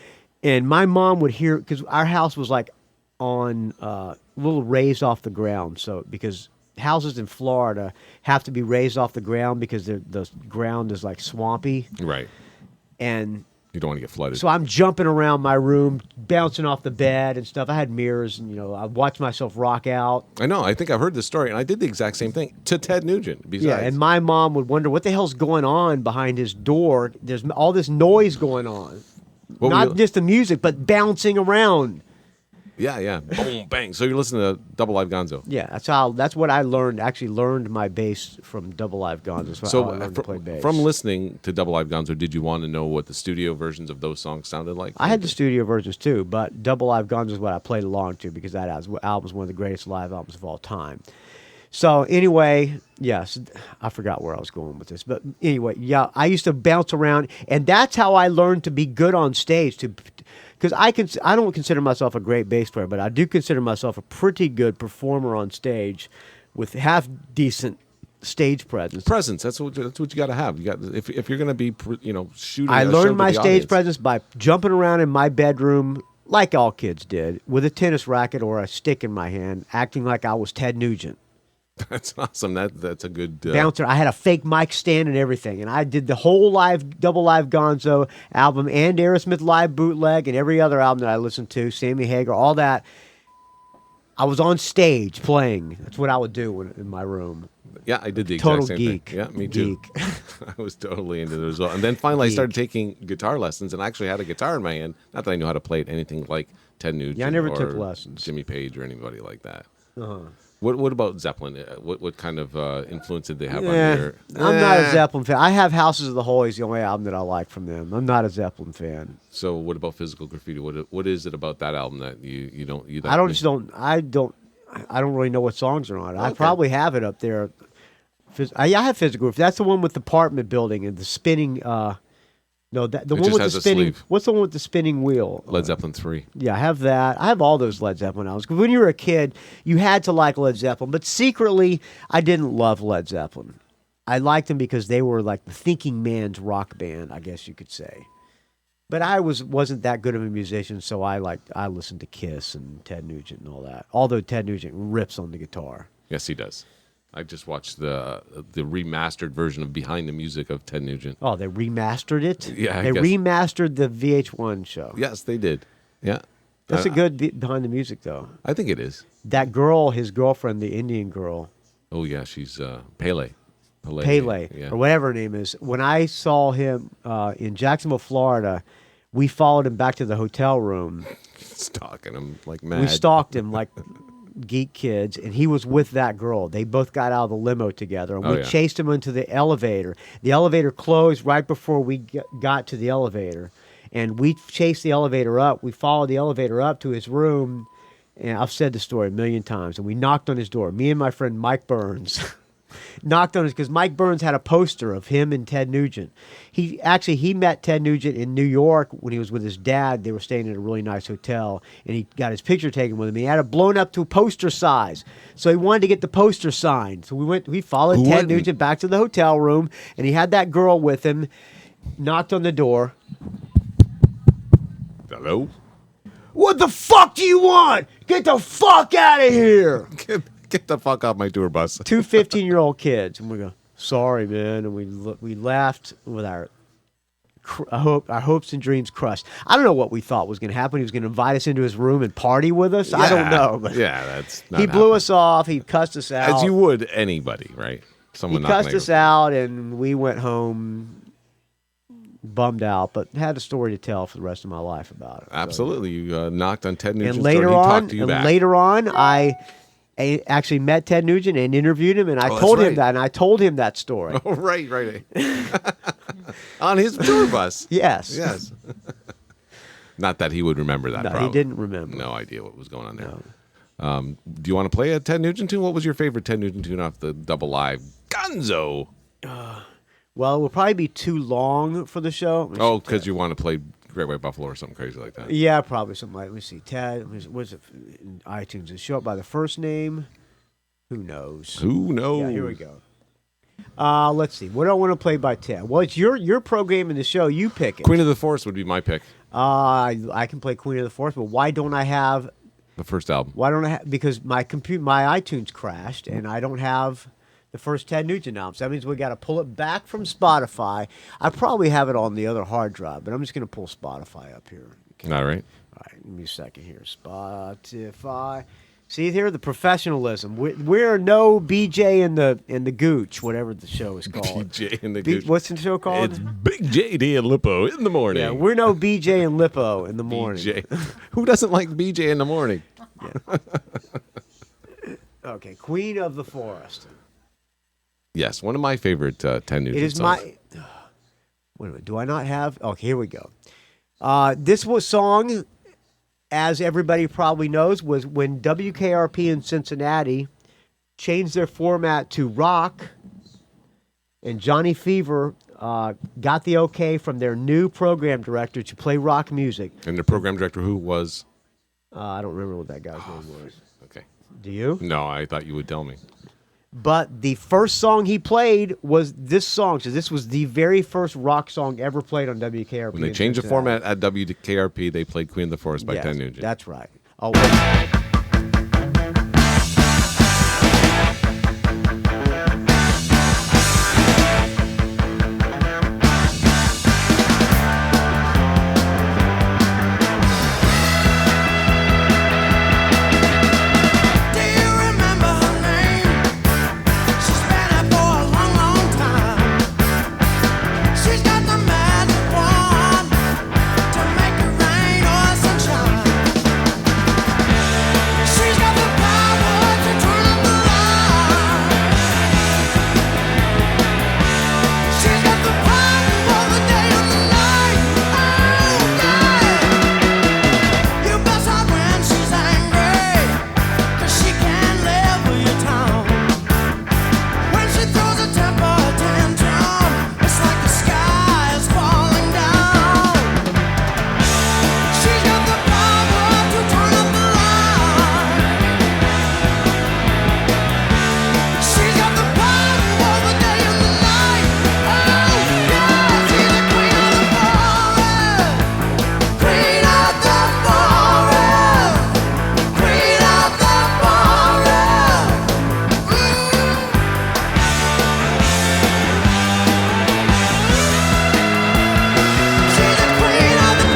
and my mom would hear, because our house was like on a little raised off the ground, so because houses in Florida have to be raised off the ground because the ground is like swampy, Right. and You don't want to get flooded. so I'm jumping around my room, bouncing off the bed and stuff. I had mirrors, and I watched myself rock out. I know. I think I've heard this story, and I did the exact same thing to Ted Nugent. Besides. Yeah, and my mom would wonder what the hell's going on behind his door. There's all this noise going on, What were not you- just the music, but bouncing around. Yeah. Boom, bang. So you're listening to Double Live Gonzo. Yeah, that's what I learned. Actually, learned my bass from Double Live Gonzo. That's how I learned to play bass. From listening to Double Live Gonzo, did you want to know what the studio versions of those songs sounded like? I had the studio versions too, but Double Live Gonzo is what I played along to because that album was one of the greatest live albums of all time. So anyway, yes, I forgot where I was going with this, but anyway, yeah, I used to bounce around, and that's how I learned to be good on stage. Because I don't consider myself a great bass player, but I do consider myself a pretty good performer on stage, with half decent stage presence. That's what you got to have. You got if you're going to be shooting. I a show learned to my the stage audience. presence by jumping around in my bedroom like all kids did, with a tennis racket or a stick in my hand, acting like I was Ted Nugent. That's awesome. That's a good Bouncer. I had a fake mic stand and everything, and I did the whole double live Gonzo album and Aerosmith live bootleg and every other album that I listened to, Sammy Hagar, all that. I was on stage playing. That's what I would do in my room. Yeah, I did the Total exact same geek. thing. Yeah, me too. Geek. I was totally into it as well. And then finally I started Geek. taking guitar lessons, and I actually had a guitar in my hand. Not that I knew how to play it anything like Ted Nugent Yeah, I never or took lessons. Jimmy Page or anybody like that. What about Zeppelin? What kind of influence did they have on your... I'm not a Zeppelin fan. I have Houses of the Holy is the only album that I like from them. I'm not a Zeppelin fan. So what about Physical Graffiti? What is it about that album that you don't... I don't really know what songs are on it. I probably have it up there. I have Physical Graffiti. That's the one with the apartment building and the spinning... No, the one just with the has a spinning. sleeve. What's the one with the spinning wheel? Led Zeppelin 3. Yeah, I have that. I have all those Led Zeppelin albums. 'Cause when you were a kid, you had to like Led Zeppelin, but secretly, I didn't love Led Zeppelin. I liked them because they were like the thinking man's rock band, I guess you could say. But I wasn't that good of a musician, so I listened to Kiss and Ted Nugent and all that. Although Ted Nugent rips on the guitar. Yes, he does. I just watched the remastered version of Behind the Music of Ted Nugent. Oh, they remastered it? Yeah, I They guess. remastered the VH1 show. Yes, they did. Yeah. That's a good Behind the Music, though. I think it is. That girl, his girlfriend, the Indian girl, Oh, yeah, she's Pele. Pele, or whatever her name is. When I saw him in Jacksonville, Florida, we followed him back to the hotel room. Stalking him like mad. We stalked him like geek kids, and he was with that girl. They both got out of the limo together, and we chased him into the elevator. The elevator closed right before we got to the elevator, and we chased the elevator up. We followed the elevator up to his room, and I've said the story a million times, and we knocked on his door. Me and my friend Mike Burns knocked on his, because Mike Burns had a poster of him and Ted Nugent. He met Ted Nugent in New York when he was with his dad. They were staying at a really nice hotel, and he got his picture taken with him. He had it blown up to poster size, so he wanted to get the poster signed. So we followed Ted Nugent back to the hotel room, and he had that girl with him. Knocked on the door. Hello? What the fuck do you want? Get the fuck out of here! Get the fuck off my tour bus. Two 15-year-old kids, and we go, sorry, man, and we laughed with our hopes and dreams crushed. I don't know what we thought was going to happen. He was going to invite us into his room and party with us. I don't know. But that's not he blew us off. He cussed us out. As you would anybody, right? He cussed us out, and we went home bummed out, but had a story to tell for the rest of my life about it. Absolutely. You knocked on Ted Nugent's And door, and he talked to you and back. later on, I actually met Ted Nugent and interviewed him, and I told him that, and I told him that story. Oh, right. On his tour bus. Yes. Not that he would remember that. No, probably. he didn't remember. No idea what was going on there. No. Do you want to play a Ted Nugent tune? What was your favorite Ted Nugent tune off the double live Gonzo? Well, it will probably be too long for the show. Oh, because you want to play Great White Buffalo or something crazy like that. Yeah, probably something like, let me see, Ted, what's it in iTunes? Does it show up by the first name? Who knows? Who knows? Yeah, here we go. Let's see. What do I want to play by Ted? Well, it's your program in the show. You pick it. Queen of the Forest would be my pick. I can play Queen of the Forest, but why don't I have The first album. Why don't I have? Because my iTunes crashed, and I don't have the first Ted Nugent album. So that means we got to pull it back from Spotify. I probably have it on the other hard drive, but I'm just going to pull Spotify up here. Okay. All right. All right. Give me a second here. Spotify. See here the professionalism. We're no BJ and the Gooch, whatever the show is called. BJ and the Gooch. What's the show called? It's Big JD and Lippo in the morning. Yeah, we're no BJ and Lippo in the morning. BJ. Who doesn't like BJ in the morning? Yeah. Okay, Queen of the Forest. Yes, one of my favorite Ted Nugent It is songs. Wait a minute. Do I not have? Okay, here we go. This song, as everybody probably knows, was when WKRP in Cincinnati changed their format to rock, and Johnny Fever got the okay from their new program director to play rock music. And the program director who was? I don't remember what that guy's name was. Okay. Do you? No, I thought you would tell me. But the first song he played was this song. So this was the very first rock song ever played on WKRP. When they changed the format at WKRP, they played Queen of the Forest by Yes, Ted Nugent. That's right. Oh, Do you remember her name? She's been there for a long, long time. She's got the magic wand to make it rain or sunshine. She's got the power to turn up the light. She's got the power for the day and the night. Oh, yeah. You best hide when she's angry, 'cause she can't live with your tongue. When she throws a temper tantrum, it's like the sky is falling down. She's got the power to turn up the light. She's got the power for the day and the night. Oh, yeah, she's the queen of the forest. Queen of the forest. Queen of the forest. She's the queen of the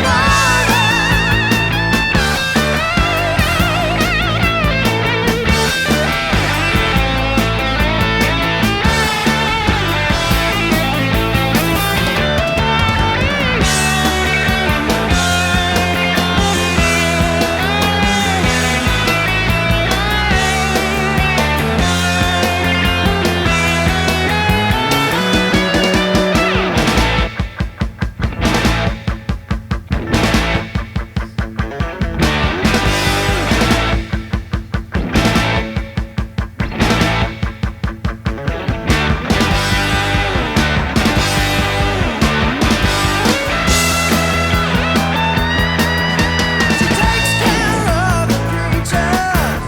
She takes care of the creatures.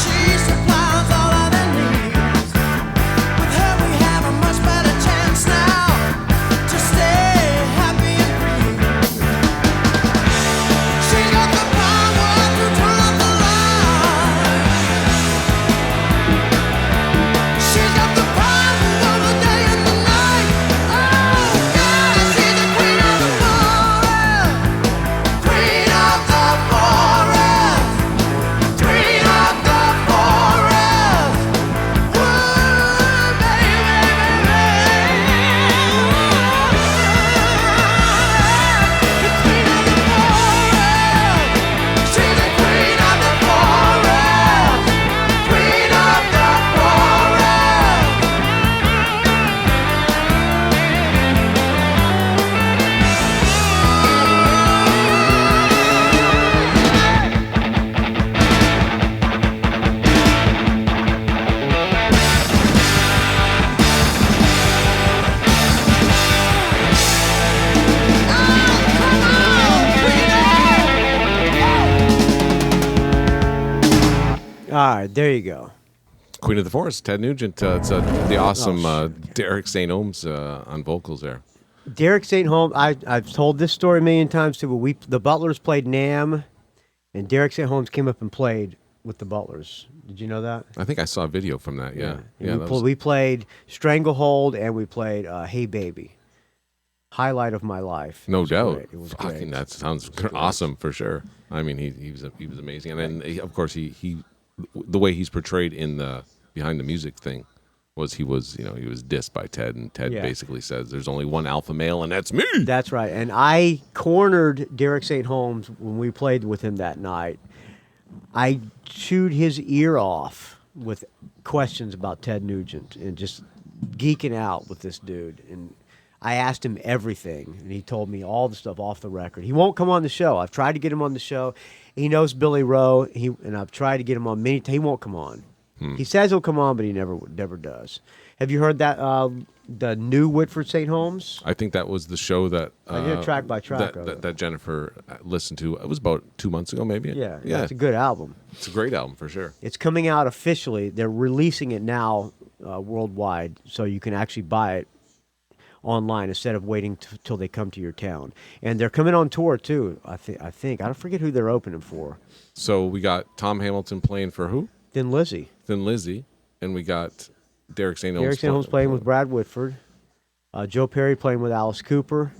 She supplies all of their needs. With her we have a much better chance now to stay happy and free. She's got the power to turn up the light. She's got the power for the day and the night. Oh, yeah, she's the queen of the forest. Queen of the forest. Queen of the forest. Whoa, baby, the queen of the forest. She's the queen of the forest. Queen of the all right, there you go. Queen of the Forest, Ted Nugent. It's the awesome Derek St. Ohms on vocals there. Derek St. Holmes, I've told this story a million times too, but the Butlers played NAMM, and Derek St. Holmes came up and played with the Butlers. Did you know that? I think I saw a video from that. Yeah. And that we played Stranglehold, and we played Hey Baby. Highlight of my life. No doubt. Great. It was Fucking, great. that sounds awesome for sure. I mean, he was amazing, and then of course he the way he's portrayed in the behind the music thing was he was dissed by Ted, and Ted basically says there's only one alpha male, and that's me. That's right. And I cornered Derek St. Holmes when we played with him that night. I chewed his ear off with questions about Ted Nugent and just geeking out with this dude. And I asked him everything, and he told me all the stuff off the record. He won't come on the show. I've tried to get him on the show. He knows Billy Rowe, and I've tried to get him on many times. He won't come on. He says he'll come on, but he never does. Have you heard that the new Whitford St. Holmes? I think that was the show that I did a track by track of it. that Jennifer listened to. It was about 2 months ago, maybe. Yeah, yeah. it's a good album. It's a great album for sure. It's coming out officially. They're releasing it now worldwide, so you can actually buy it online instead of waiting till they come to your town. And they're coming on tour too. I think I don't forget who they're opening for. So we got Tom Hamilton playing for who? Then Lizzie. Then Lizzie, and we got Derek St. Holmes. Derek St. Holmes playing with Brad Whitford. Joe Perry playing with Alice Cooper.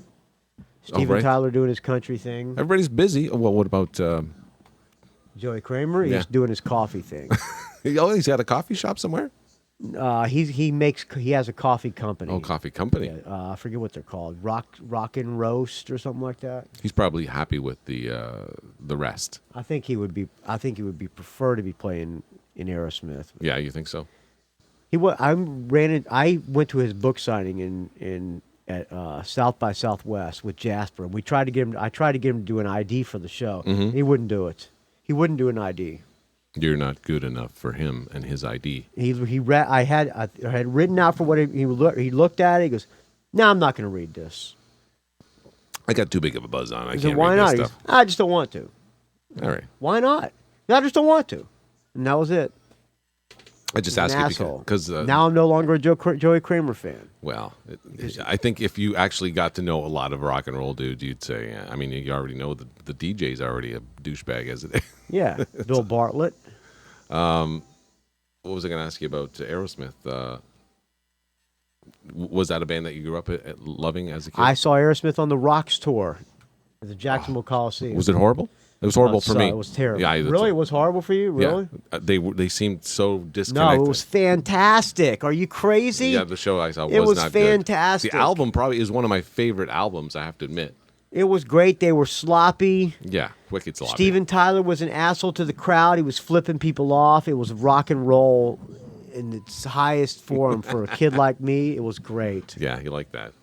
Steven right. Tyler doing his country thing. Everybody's busy. Well, what about Joey Kramer? Yeah. He's doing his coffee thing. he's got a coffee shop somewhere? He has a coffee company. Oh, coffee company. Yeah, I forget what they're called. Rock and Roast or something like that. He's probably happy with the rest. I think he would be prefer to be playing in Aerosmith. Yeah, you think so? I went to his book signing at South by Southwest with Jasper, and I tried to get him to do an ID for the show. Mm-hmm. He wouldn't do it. He wouldn't do an ID. You're not good enough for him and his ID. I had written out for what he looked at it. He goes, "No, I'm not going to read this." I got too big of a buzz on. I He can't said, "Why read not?" that He goes, stuff. "I just don't want to." All right. Why not? I just don't want to. And that was it. I just He's asked an you asshole. because now I'm no longer a Joey Kramer fan. well, I think if you actually got to know a lot of rock and roll dudes, you'd say, I mean, you already know the DJ's already a douchebag as it is. Yeah, Bill Bartlett. What was I going to ask you about Aerosmith? Was that a band that you grew up loving as a kid? I saw Aerosmith on the Rocks tour at the Jacksonville Coliseum. Was it horrible? It was horrible for me. It was terrible. Yeah, really? It was horrible for you? Really? Yeah. They seemed so disconnected. No, it was fantastic. Are you crazy? Yeah, the show I saw It was not fantastic. good. The album probably is one of my favorite albums, I have to admit. It was great. They were sloppy. Yeah, wicked sloppy. Steven Tyler was an asshole to the crowd. He was flipping people off. It was rock and roll in its highest form for a kid like me. It was great. Yeah, you like that.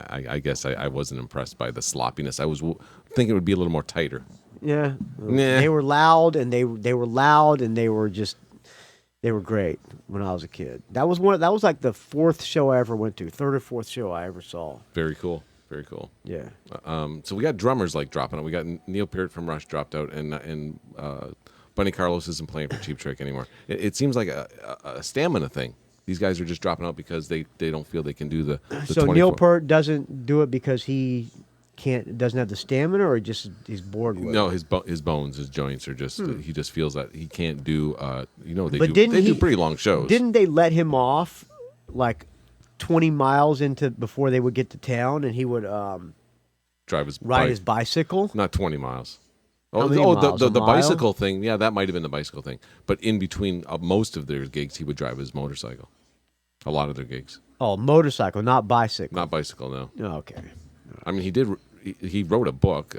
I guess I wasn't impressed by the sloppiness. I was thinking it would be a little more tighter. Yeah. Nah. They were loud, and they were loud, and they were great when I was a kid. That was like the fourth show I ever went to, third or fourth show I ever saw. Very cool. Very cool. Yeah. So we got drummers like dropping out. We got Neil Peart from Rush dropped out, and Bunny Carlos isn't playing for Cheap Trick anymore. It seems like a stamina thing. These guys are just dropping out because they don't feel they can do the So 24. Neil Peart doesn't do it because he doesn't have the stamina, or he's bored with No, it? his bones, his joints are just. He just feels that he can't do. They But do pretty long shows. Didn't they let him off like 20 miles before they would get to town, and he would drive his ride his bicycle? Not 20 miles. How many miles? The A mile? bicycle thing. Yeah, that might have been the bicycle thing. But in between most of their gigs, he would drive his motorcycle. A lot of their gigs. Oh, motorcycle, not bicycle. Not bicycle, no. Oh, okay. I mean, he wrote a book,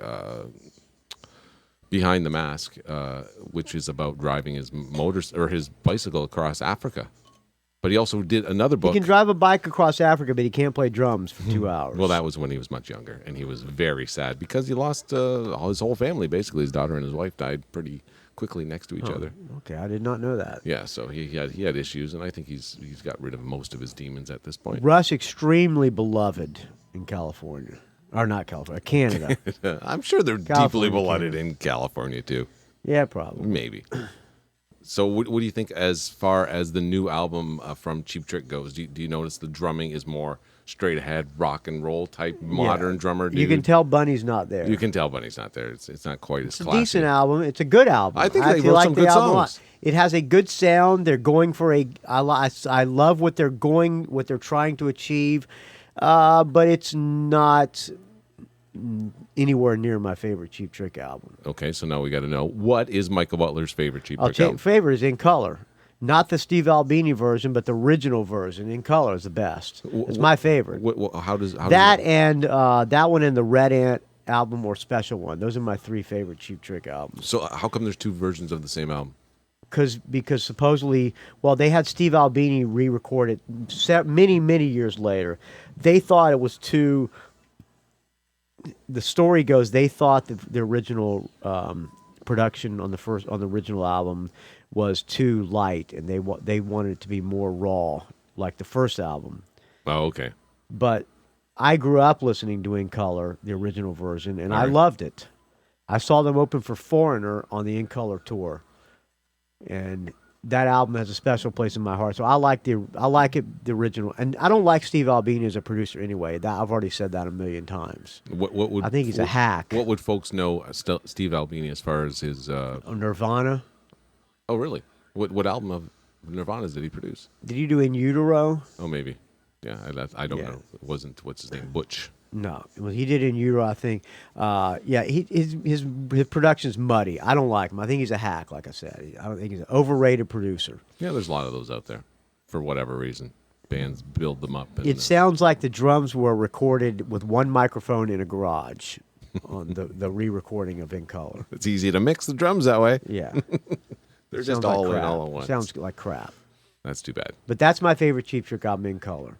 Behind the Mask, which is about driving his his bicycle across Africa. But he also did another book. He can drive a bike across Africa, but he can't play drums for 2 hours. Well, that was when he was much younger, and he was very sad because he lost his whole family. Basically, his daughter and his wife died pretty quickly next to each other. Okay, I did not know that. Yeah, so he had issues, and I think he's got rid of most of his demons at this point. Rush, extremely beloved in California. Or not California, Canada. I'm sure they're deeply California, beloved Canada. in California, too. Yeah, probably. Maybe. So what do you think as far as the new album from Cheap Trick goes? Do you notice the drumming is more straight ahead rock and roll type modern drummer dude? You can tell Bunny's not there. You can tell Bunny's not there. It's not quite as It's a classy. decent album. It's a good album. I think they actually wrote like some the good album a lot. songs. It has a good sound. They're going for I love what they're trying to achieve, but it's not anywhere near my favorite Cheap Trick album. Okay, so now we got to know, what is Michael Butler's favorite Cheap I'll Trick take album? favorite is In Color. Not the Steve Albini version, but the original version. In Color is the best. It's my favorite. How does And that one and the Red Ant album or Special One. Those are my three favorite Cheap Trick albums. So how come there's two versions of the same album? Because supposedly, they had Steve Albini re-record it many years later. They thought it was too. The story goes they thought the original production on the original album was too light, and they wanted it to be more raw, like the first album. Oh, okay. But I grew up listening to In Color, the original version, and I Alright. loved it. I saw them open for Foreigner on the In Color tour, and that album has a special place in my heart. So I like the original, and I don't like Steve Albini as a producer anyway. I've already said that a million times. What would I think he's a hack. What would folks know Steve Albini as far as his? Nirvana. Oh, really? What album of Nirvana's did he produce? Did he do In Utero? Oh, maybe. Yeah, I don't Yeah. know. It wasn't what's his name? Butch. No, well, he did In Utero, I think. Yeah, his production's muddy. I don't like him. I think he's a hack, like I said. I don't think he's an overrated producer. Yeah, there's a lot of those out there, for whatever reason. Bands build them up. And, It sounds like the drums were recorded with one microphone in a garage on the re-recording of In Color. it's easy to mix the drums that way. Yeah. They're Sounds just like all in crap. all at once. Sounds like crap. That's too bad. But that's my favorite Cheap Trick album, In Color.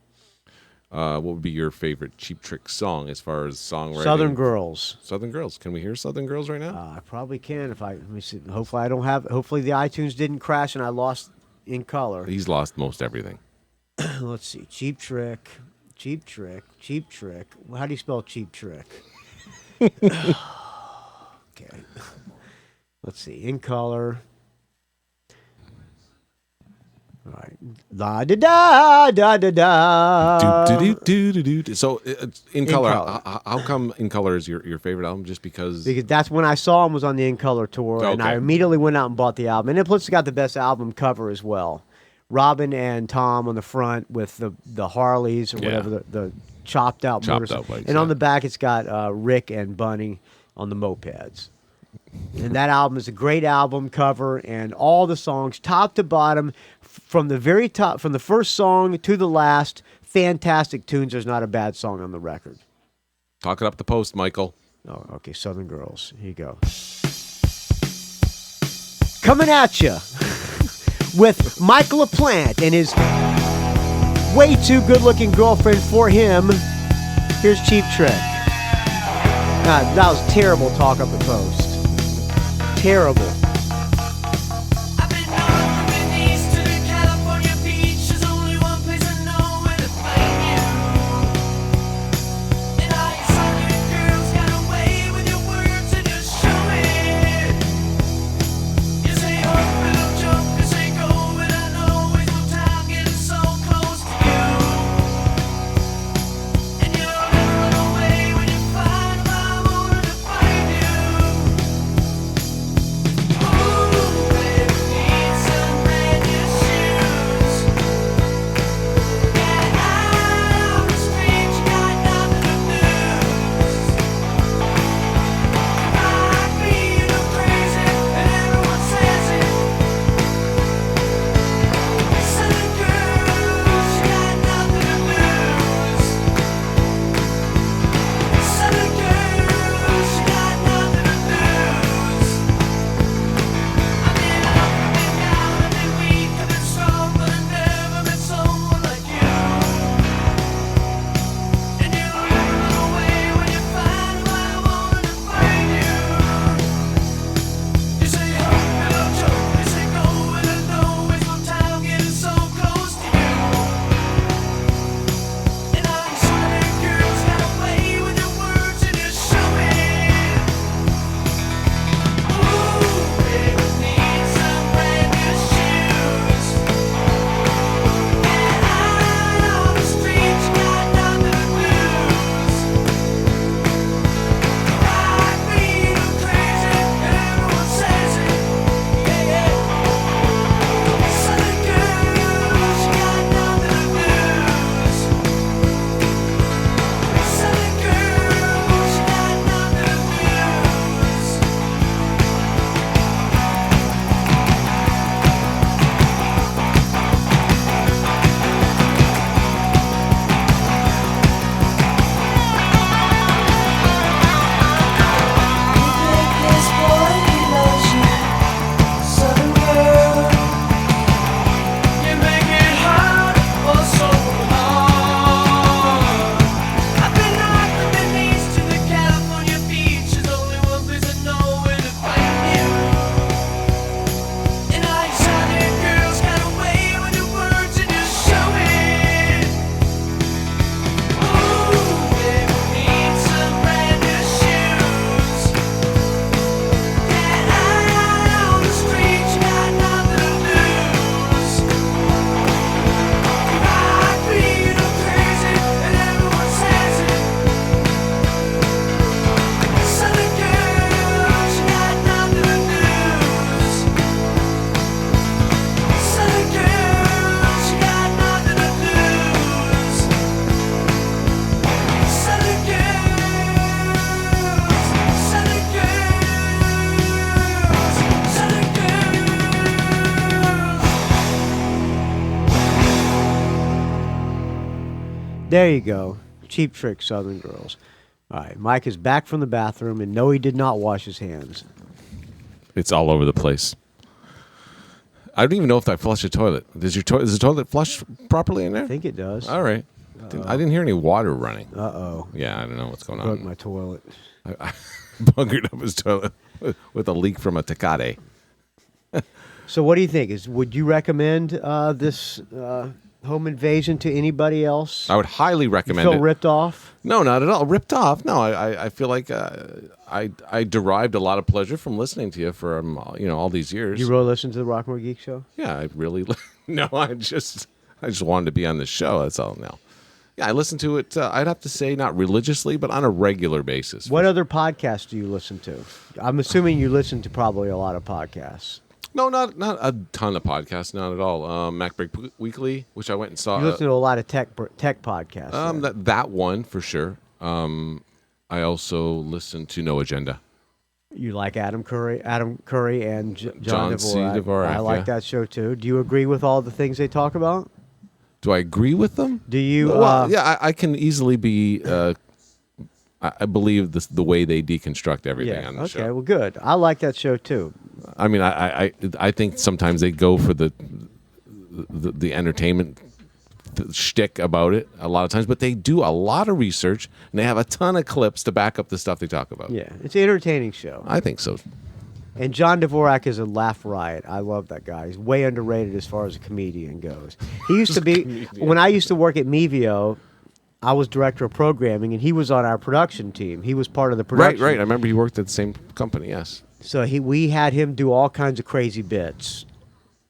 What would be your favorite Cheap Trick song as far as songwriting? Southern Girls. Southern Girls. Can we hear Southern Girls right now? I probably can if let me see. Hopefully I don't have. Hopefully the iTunes didn't crash and I lost In Color. He's lost most everything. Let's see. Cheap Trick. Cheap Trick. Cheap Trick. How do you spell Cheap Trick? Okay. Let's see. In Color. All right. La da da da da da. So, In Color. How come In Color is your favorite album? Just because that's when I saw him was on the In Color tour, and I Okay. immediately went out and bought the album. And it plus got the best album cover as well. Robin and Tom on the front with the Harleys or Yeah. whatever the chopped out motorcycle. bikes, and on yeah. the back it's got Rick and Bunny on the mopeds. And that album is a great album cover, and all the songs, top to bottom, from the very top, from the first song to the last, fantastic tunes. There's not a bad song on the record. Talk it up the post, Michael. Oh, okay, Southern Girls. Here you go. Coming at you with Michael LaPlante and his way too good-looking girlfriend for him. Here's Cheap Trick. God, that was terrible talk up the post. Terrible. I've been north from the east to the California beach. There's only one place I know where to find you. And all you southern girls got away with your words and your showing. You say, oh, little jump, you say, go, and I know it's no time getting so close to you. And you'll never run away when you find I'm on to find you. There you go. Cheap Trick Southern Girls. All right, Mike is back from the bathroom, and no, he did not wash his hands. It's all over the place. I don't even know if I flush a toilet. Does the toilet flush properly in there? I think it does. All right. I didn't hear any water running. Uh-oh. Yeah, I don't know what's going Broke on. my toilet. I bungered up his toilet with a leak from a Tecate. So what do you think? Would you recommend this home invasion to anybody else? I would highly You recommend feel it. ripped off? No, not at all. Ripped off? No, I feel like I derived a lot of pleasure from listening to you for all these years. You really listen to the Rock and Roll Geek Show? Yeah, I really. No, I just wanted to be on the show. That's all. Now, yeah, I listen to it. I'd have to say not religiously, but on a regular basis. What other podcasts do you listen to? I'm assuming you listen to probably a lot of podcasts. No, not a ton of podcasts. Not at all. Mac Break Weekly, which I went and saw. You listen to a lot of tech podcasts. then. That one for sure. I also listen to No Agenda. You like Adam Curry and John C. Dvorak, I like yeah. that show too. Do you agree with all the things they talk about? Do I agree with them? Do you? Well, yeah, I can easily be. I believe the way they deconstruct everything on the show. Okay, well, good. I like that show too. I mean, I think sometimes they go for the entertainment shtick about it a lot of times, but they do a lot of research and they have a ton of clips to back up the stuff they talk about. Yeah, it's an entertaining show. I think so. And John Dvorak is a laugh riot. I love that guy. He's way underrated as far as a comedian goes. He used to be when I used to work at Mevio. I was director of programming, and he was on our production team. He was part of the production. Right. I remember he worked at the same company. Yes. So we had him do all kinds of crazy bits.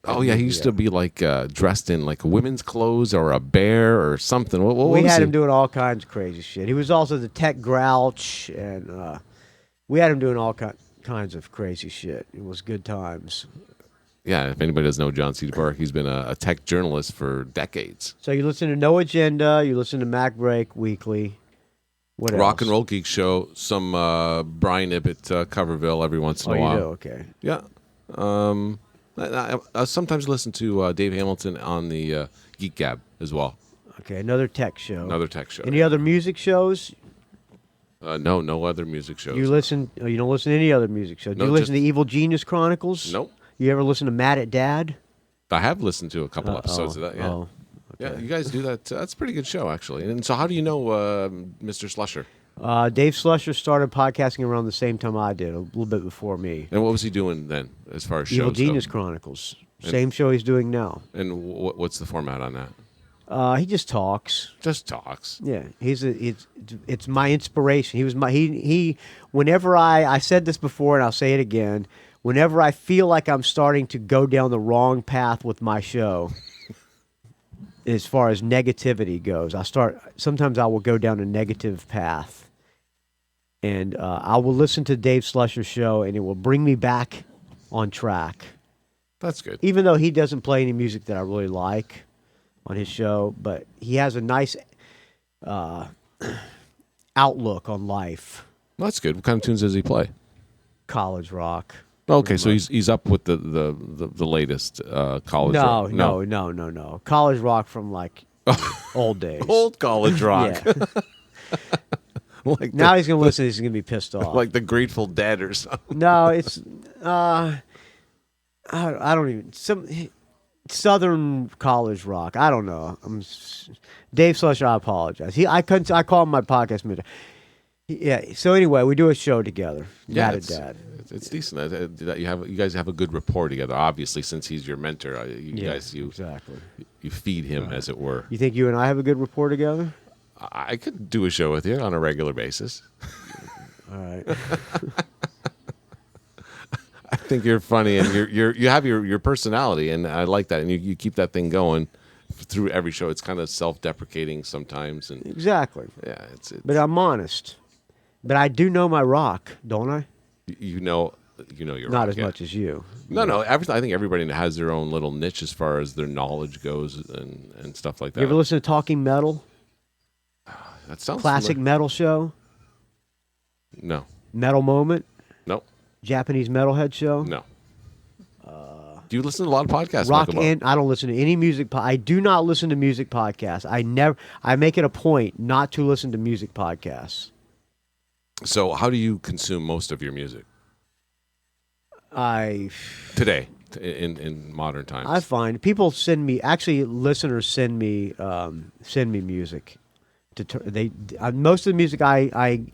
Oh yeah, he used to be like dressed in like women's clothes or a bear or something. What We was had he? him doing all kinds of crazy shit. He was also the tech grouch, and we had him doing all kinds of crazy shit. It was good times. Yeah, if anybody doesn't know John C. Dvorak, he's been a tech journalist for decades. So you listen to No Agenda, you listen to Mac Break Weekly. What else? Rock and Roll Geek Show, some Brian Ibbett Coverville every once in a while. You do? Okay. Yeah. I sometimes listen to Dave Hamilton on the Geek Gab as well. Okay, another tech show. Another tech show. Any other music shows? No other music shows. You listen? You don't listen to any other music show. Do No, you listen just- to Evil Genius Chronicles? Nope. You ever listen to Mad at Dad? I have listened to a couple episodes of that. Yeah. Oh, Yeah, you guys do that. That's a pretty good show, actually. And so, how do you know Mr. Slusher? Dave Slusher started podcasting around the same time I did, a little bit before me. And what was he doing then, as far as shows Evil go? Genius Chronicles. Same show he's doing now. And what's the format on that? He just talks. Just talks. Yeah, it's my inspiration. He was he. Whenever I said this before and I'll say it again. Whenever I feel like I'm starting to go down the wrong path with my show, as far as negativity goes, sometimes I will go down a negative path, and I will listen to Dave Slusher's show, and it will bring me back on track. That's good. Even though he doesn't play any music that I really like on his show, but he has a nice outlook on life. That's good. What kind of tunes does he play? College rock. Okay, so he's up with the latest college rock. No. College rock from like old days. Old college rock. Yeah. Like Now he's going to listen. He's going to be pissed off. like the Grateful Dead or something. No, it's I don't even some Southern college rock. I don't know. Dave Slusher. I apologize. I call him my podcast mentor. Yeah. So anyway, we do a show together. Yeah, Dad and Dad. It's decent that you guys have a good rapport together. Obviously, since he's your mentor, Exactly. you feed him, as it were. You think you and I have a good rapport together? I could do a show with you on a regular basis. All right. I think you're funny, and you have your personality, and I like that, and you keep that thing going through every show. It's kind of self-deprecating sometimes, and Exactly. yeah, it's But I'm honest. But I do know my rock, don't I? you know your Not rock, as yeah. much as you. No. I think everybody has their own little niche as far as their knowledge goes and stuff like that. You ever listen to Talking Metal? That sounds Classic familiar. metal show? No, Metal Moment? no, Japanese metalhead show? no. Do you listen to a lot of podcasts? Rock Michael Bo? and I don't listen to any music. I do not listen to music podcasts. I make it a point not to listen to music podcasts. So how do you consume most of your music I today in modern times? I find people send me, actually listeners send me music. Most of the music I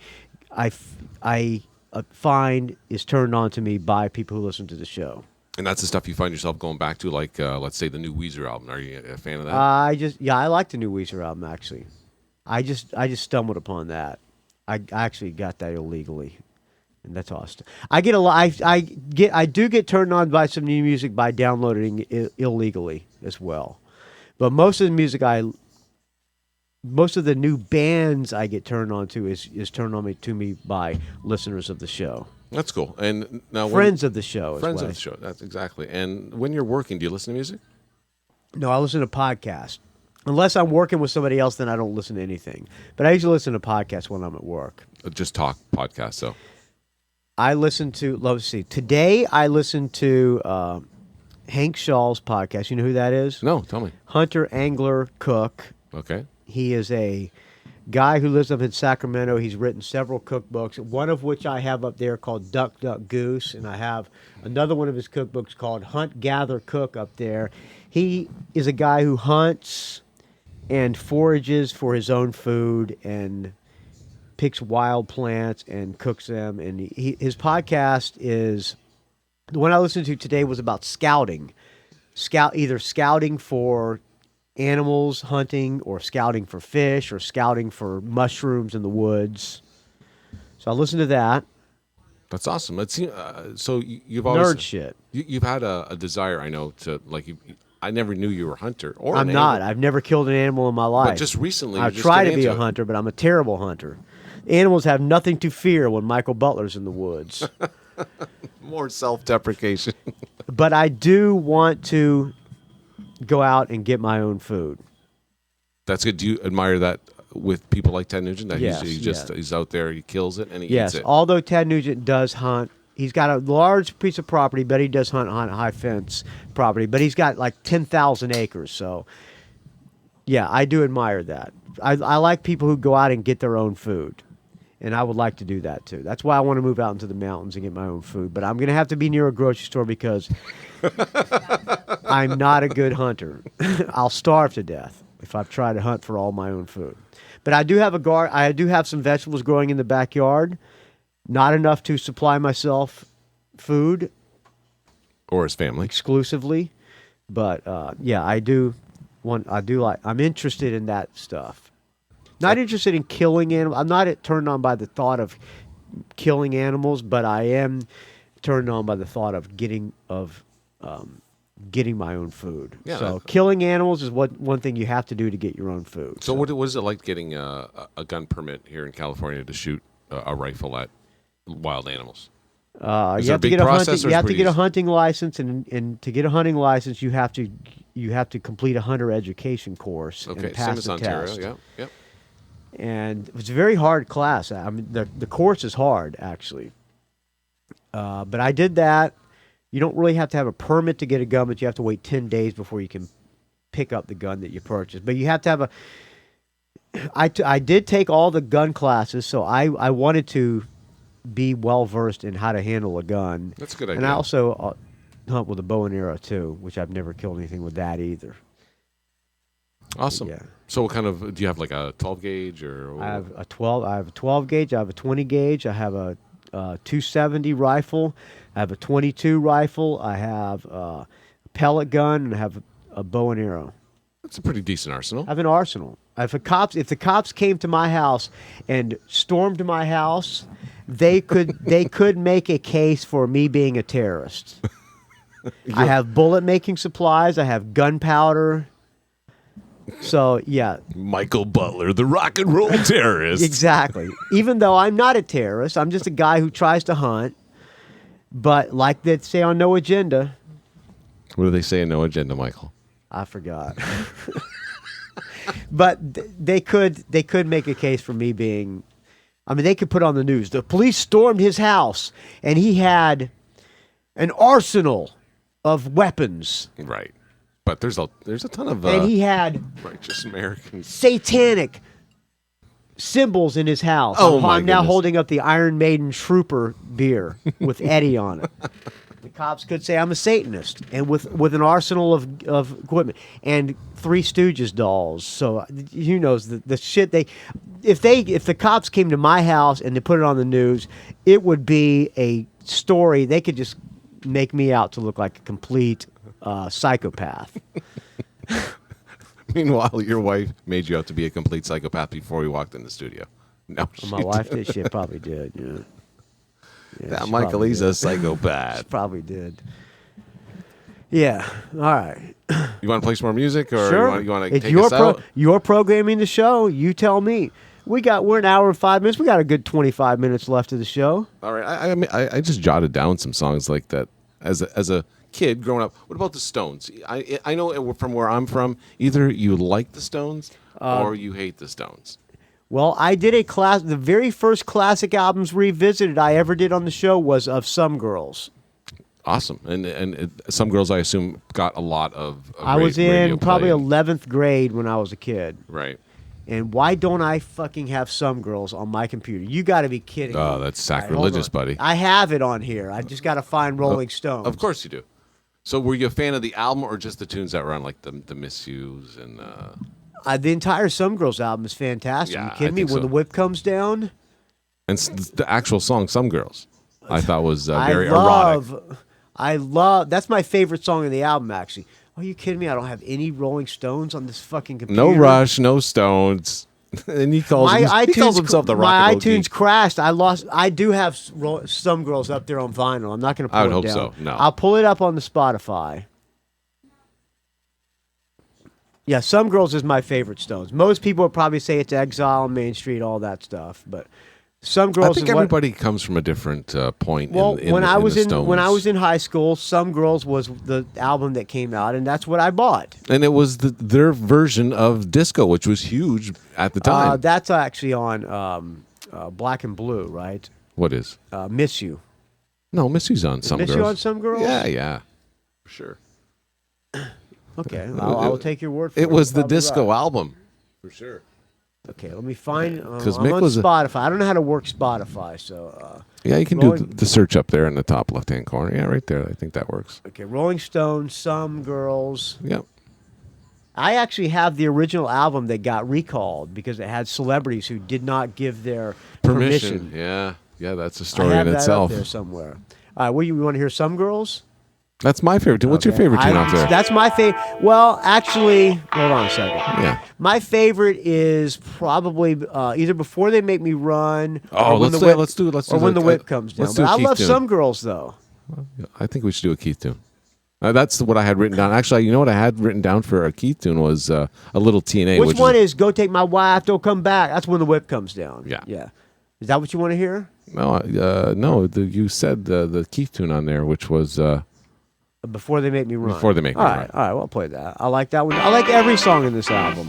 find is turned on to me by people who listen to the show. And that's the stuff you find yourself going back to, like let's say the new Weezer album. Are you a fan of that? I like the new Weezer album actually. I just stumbled upon that. I actually got that illegally, and that's awesome. I get a lot. I do get turned on by some new music by downloading it illegally as well. But most of the new bands I get turned on to is turned on to me by listeners of the show. That's cool. And now friends of the show. Friends of the show. That's exactly. And when you're working, do you listen to music? No, I listen to podcasts. Unless I'm working with somebody else, then I don't listen to anything. But I usually listen to podcasts when I'm at work. Just talk podcasts, so. I listen to, let's see, today I listened to Hank Shaw's podcast. You know who that is? No, tell me. Hunter, angler, cook. Okay. He is a guy who lives up in Sacramento. He's written several cookbooks, one of which I have up there called Duck, Duck, Goose, and I have another one of his cookbooks called Hunt, Gather, Cook up there. He is a guy who hunts and forages for his own food and picks wild plants and cooks them. And his podcast is, the one I listened to today was about scouting. Either scouting for animals, hunting, or scouting for fish, or scouting for mushrooms in the woods. So I listened to that. That's awesome. Let's see. So you've always nerd shit. You've had a desire, I know, to like. I never knew you were a hunter. Or I'm not. I've never killed an animal in my life. But just recently, I try to be a hunter, but I'm a terrible hunter. Animals have nothing to fear when Michael Butler's in the woods. More self-deprecation. But I do want to go out and get my own food. That's good. Do you admire that with people like Ted Nugent? That Yes, he's out there, he kills it, and he Yes, eats it. although Ted Nugent does hunt. He's got a large piece of property, but he does hunt on high fence property. But he's got like 10,000 acres. So, yeah, I do admire that. I like people who go out and get their own food. And I would like to do that, too. That's why I want to move out into the mountains and get my own food. But I'm going to have to be near a grocery store because I'm not a good hunter. I'll starve to death if I try to hunt for all my own food. But I do have a garden. I do have some vegetables growing in the backyard. Not enough to supply myself food. Or his family. Exclusively. But, yeah, I'm interested in that stuff. Not interested in killing animals. I'm not turned on by the thought of killing animals, but I am turned on by the thought of getting my own food. Yeah, so killing animals is one thing you have to do to get your own food. So what is it like getting a gun permit here in California to shoot a rifle at wild animals? You have to get a hunting license, and to get a hunting license, you have to complete a hunter education course and pass same as the Ontario. test. Yeah, yep. And it's a very hard class. I mean, the course is hard, actually. But I did that. You don't really have to have a permit to get a gun, but you have to wait 10 days before you can pick up the gun that you purchased. But you have to have I did take all the gun classes, so I wanted to be well-versed in how to handle a gun. That's a good idea. And I also hunt with a bow and arrow, too, which I've never killed anything with that either. Awesome. Yeah. So what kind of, do you have like a 12 gauge or? I have a 12 gauge. I have a 20 gauge. I have a 270 rifle. I have a 22 rifle. I have a pellet gun, and I have a bow and arrow. That's a pretty decent arsenal. I have an arsenal. If the cops came to my house and stormed my house, they could make a case for me being a terrorist. I have bullet making supplies. I have gunpowder. So, yeah. Michael Butler, the rock and roll terrorist. Exactly. Even though I'm not a terrorist, I'm just a guy who tries to hunt. But like they say on No Agenda. What do they say in No Agenda, Michael? I forgot. But they could make a case for me being... I mean, they could put on the news. The police stormed his house, and he had an arsenal of weapons. Right. But there's a ton of And he had righteous Americans. satanic symbols in his house. Oh, my I'm now goodness. holding up the Iron Maiden Trooper beer with Eddie on it. The cops could say I'm a Satanist, and with an arsenal of equipment and Three Stooges dolls. So who knows the shit if the cops came to my house and they put it on the news, it would be a story. They could just make me out to look like a complete psychopath. Meanwhile, your wife made you out to be a complete psychopath before we walked in the studio. No, My wife did. She probably did. Yeah. That she Michael, probably he's did. a psychopath. Probably did. Yeah. All right. You want to play some more music, or Sure. you want to It's take us out? You're programming the show. You tell me. We're an hour and 5 minutes. We got a good 25 minutes left of the show. All right. I just jotted down some songs like that as a kid growing up. What about the Stones? I know from where I'm from, either you like the Stones or you hate the Stones. Well, I did the very first classic albums revisited I ever did on the show was of Some Girls. Awesome. And Some Girls, I assume, got a lot of I was in radio probably play. 11th grade when I was a kid. Right. And why don't I fucking have Some Girls on my computer? You got to be kidding me. Oh, that's All right, hold sacrilegious, on. buddy. I have it on here. I just got to find Rolling Stones. Of course you do. So were you a fan of the album or just the tunes that were on, like the Miss Yous and... The entire Some Girls album is fantastic. Yeah, you kidding I me? think When so. the whip comes down, And the actual song, Some Girls, I thought was very erotic. I love. That's my favorite song in the album, actually. Are you kidding me? I don't have any Rolling Stones on this fucking computer. No Rush, no Stones. And he calls himself the rock My and roll iTunes geek. crashed. I do have Some Girls up there on vinyl. I'm not going to pull I would it hope down. so. No. I'll pull it up on the Spotify. Yeah, Some Girls is my favorite Stones. Most people would probably say it's Exile, Main Street, all that stuff, but Some Girls I think is what. everybody comes from a different point. Well, in when the, I was the in Stones. when I was in high school, Some Girls was the album that came out, and that's what I bought. and it was their version of disco, which was huge at the time. That's actually on Black and Blue, right? What is? Miss You. No, Miss You's on Some Miss Girls. You on Some Girls? Yeah, for sure. Okay, I will take your word for it. It was You're the probably disco right. album, for sure. Okay, let me find. 'Cause I'm Mick on was a- Spotify. I don't know how to work Spotify, so. Yeah, you can do the search up there in the top left-hand corner. Yeah, right there. I think that works. Okay, Rolling Stones, Some Girls. Yep. I actually have the original album that got recalled because it had celebrities who did not give their permission. Yeah, that's a I story have in that itself. up there somewhere. All right, what you want to hear? Some Girls? That's my favorite tune. What's your favorite tune out there? That's my favorite. Well, actually, hold on a second. Yeah. My favorite is probably either Before They Make Me Run. Oh, or when let's the whip, let's do or when the whip comes down. let's do But a I Keith love tune. Some Girls though. I think we should do a Keith tune. That's what I had written down. Actually, you know what I had written down for a Keith tune was a little TNA. Which one is Go Take My Wife, Don't Come Back? That's when the whip comes down. Yeah. Yeah. Is that what you want to hear? No, no. You said the Keith tune on there, which was Before They Make Me Run. Before They Make Me All Run. right, all right, well, I'll play that. I like that one. I like every song in this album.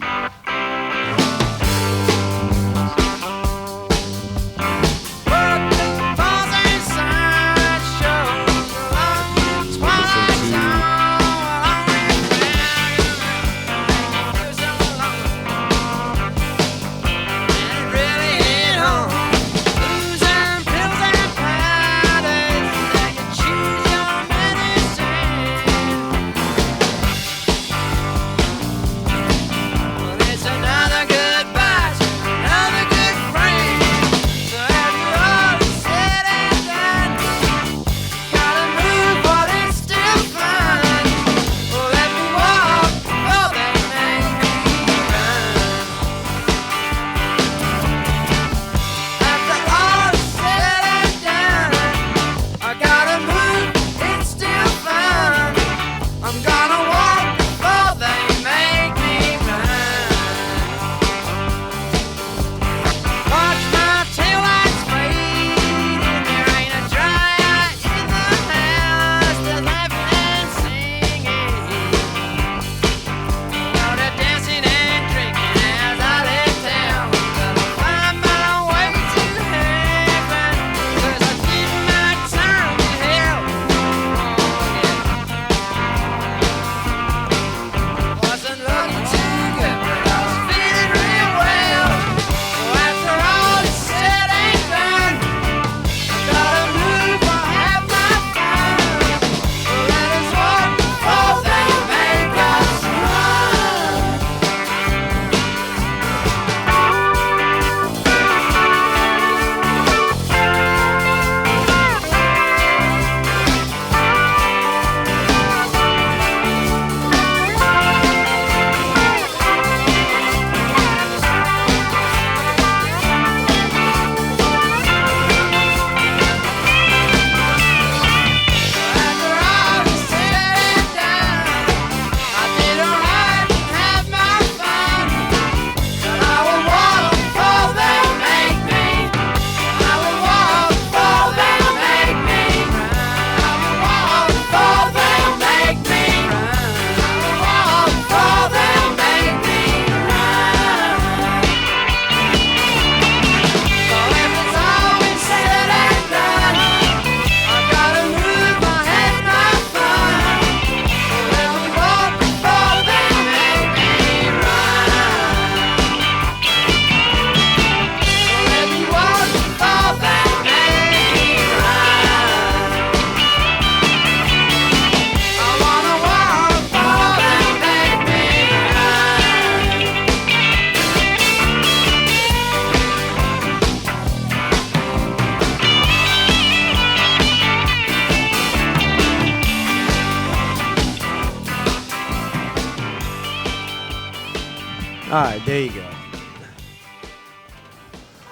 All right, there you go.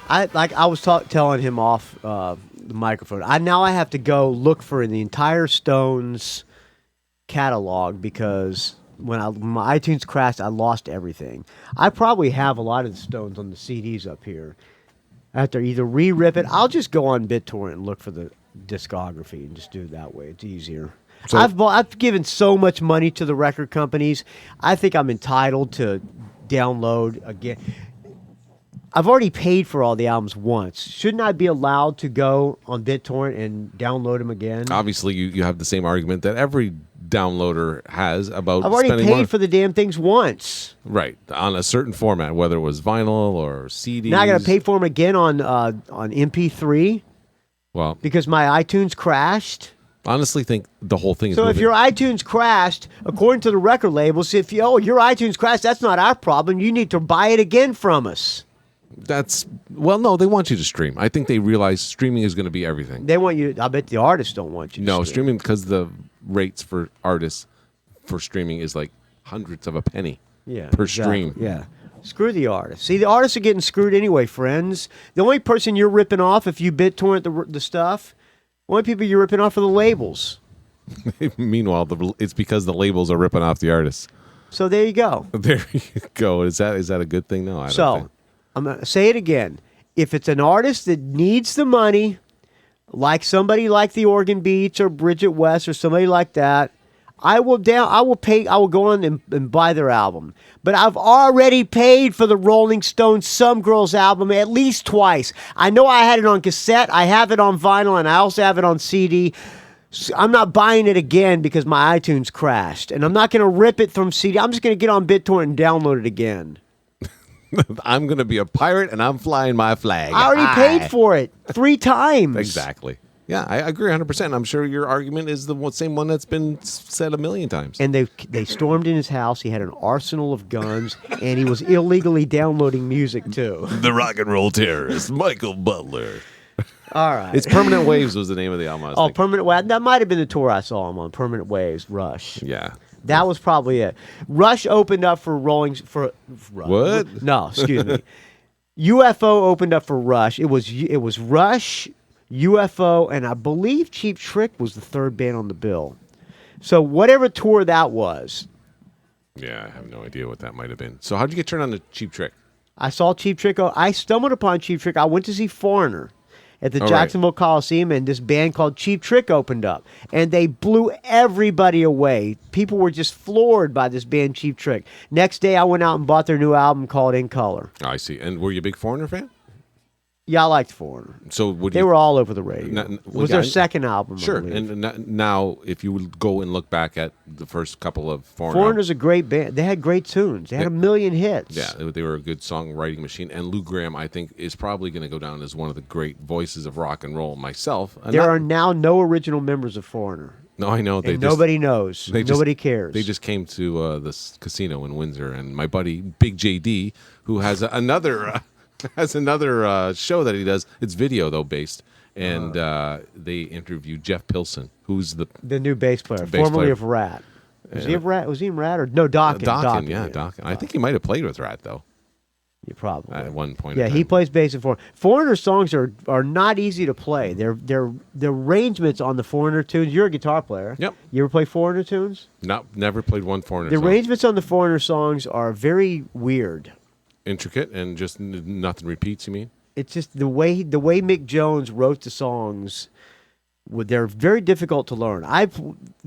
I was telling him off the microphone. I have to go look for the entire Stones catalog because when my iTunes crashed, I lost everything. I probably have a lot of the Stones on the CDs up here. I have to either re-rip it. I'll just go on BitTorrent and look for the discography and just do it that way. It's easier. So, I've given so much money to the record companies. I think I'm entitled to download again. I've already paid for all the albums once. Shouldn't I be allowed to go on BitTorrent and download them again? obviously, you have the same argument that every downloader has about I've already spending paid money. for the damn things once. Right, on a certain format, whether it was vinyl or CDs. Now I got to pay for them again on MP3 Well, because my iTunes crashed. honestly, think the whole thing is So if moving. your iTunes crashed, according to the record labels, if your iTunes crashed, that's not our problem. You need to buy it again from us. No, they want you to stream. I think they realize streaming is going to be everything. They want you. I bet the artists don't want you. No, to streaming, because the rates for artists for streaming is like hundreds of a penny per exactly. stream. Yeah. Screw the artists. See, the artists are getting screwed anyway, friends. The only person you're ripping off if you BitTorrent the stuff, only people you're ripping off are the labels. Meanwhile, it's because the labels are ripping off the artists. So there you go. There you go. Is that a good thing? No, I don't think. I'm going to say it again. If it's an artist that needs the money, like somebody like the Organ Beats or Bridget West or somebody like that, I will go on and buy their album. But I've already paid for the Rolling Stones Some Girls album at least twice. I know I had it on cassette, I have it on vinyl, and I also have it on CD. I'm not buying it again because my iTunes crashed. And I'm not going to rip it from CD. I'm just going to get on BitTorrent and download it again. I'm going to be a pirate and I'm flying my flag. I already paid for it 3 times. Exactly. Yeah, I agree 100%. I'm sure your argument is the same one that's been said a million times. And they stormed in his house. He had an arsenal of guns, and he was illegally downloading music, too. The rock and roll terrorist, Michael Butler. All right. It's Permanent Waves was the name of the album. Permanent Waves. That might have been the tour I saw him on, Permanent Waves, Rush. Yeah. That was probably it. Rush opened up for Rolling... What? No, excuse me. UFO opened up for Rush. It was Rush, UFO, and I believe Cheap Trick was the third band on the bill. So whatever tour that was. Yeah, I have no idea what that might have been. So how'd you get turned on to Cheap Trick? I saw Cheap Trick. I stumbled upon Cheap Trick. I went to see Foreigner at the Jacksonville Coliseum, and this band called Cheap Trick opened up, and they blew everybody away. People were just floored by this band, Cheap Trick. Next day, I went out and bought their new album called In Color. Oh, I see. And were you a big Foreigner fan? Yeah, I liked Foreigner. So they were all over the radio. It was their second album. Sure. I believe. And now, if you would go and look back at the first couple of Foreigner's a great band. They had great tunes. They had a million hits. Yeah, they were a good songwriting machine. And Lou Gramm, I think, is probably going to go down as one of the great voices of rock and roll myself. There are now no original members of Foreigner. No, I know. Nobody knows. Nobody cares. They just came to this casino in Windsor, and my buddy Big JD, who has another show that he does. It's video though based, and they interviewed Jeff Pilson, who's the new bass player, formerly of Rat. Was he of Rat? Was he in Rat or no? Dokken. Dokken. I think he might have played with Rat though. You probably at one point. Yeah, he plays bass in Foreigner. Foreigner songs are not easy to play. They're arrangements on the Foreigner tunes. You're a guitar player. Yep. You ever play Foreigner tunes? No, never played one Foreigner. The song. arrangements on the Foreigner songs are very weird. Intricate and just nothing repeats. You mean? It's just the way Mick Jones wrote the songs. They're very difficult to learn.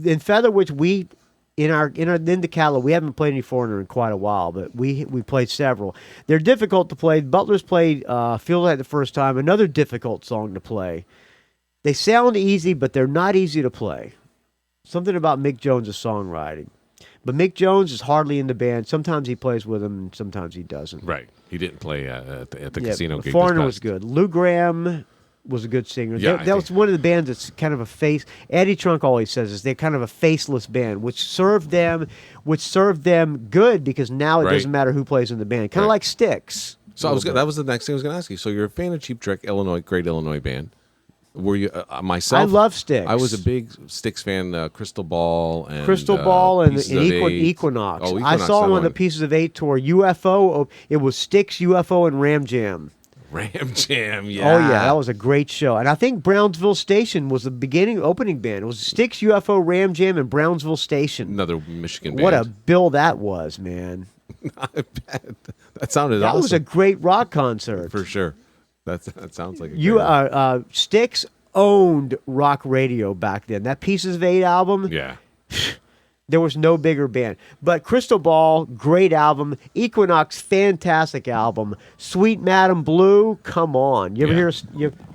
In Featherwich in the catalog we haven't played any Foreigner in quite a while, but we played several. They're difficult to play. Butler's played "Feel Like the First Time," another difficult song to play. They sound easy, but they're not easy to play. Something about Mick Jones' songwriting. But Mick Jones is hardly in the band. Sometimes he plays with them, and sometimes he doesn't. Right. He didn't play at the casino gig. Foreigner was good. Lou Gramm was a good singer. Yeah, that was one of the bands that's kind of a face. Eddie Trunk always says this. They're kind of a faceless band, which served them good because now it doesn't matter who plays in the band. Kind of like Styx. So that was the next thing I was going to ask you. So you're a fan of Cheap Trick, great Illinois band. Were you myself? I love Styx. I was a big Styx fan. Crystal Ball and Pieces of Eight. Equinox. Oh, I Equinox, saw that him on one. the Pieces of Eight tour. UFO. It was Styx, UFO, and Ram Jam. Ram Jam. Yeah. Oh yeah, that was a great show. And I think Brownsville Station was the opening band. It was Styx, UFO, Ram Jam, and Brownsville Station. Another Michigan band. What a bill that was, man. I bet. That sounded That awesome. was a great rock concert. For sure. That sounds like a great Styx owned rock radio back then. That Pieces of Eight album, Yeah. there was no bigger band. But Crystal Ball, great album. Equinox, fantastic album. Sweet Madam Blue, come on. You ever hear?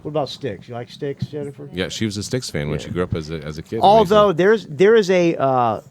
What about Styx? You like Styx, Jennifer? Yeah, she was a Styx fan when she grew up as a kid. Although there is a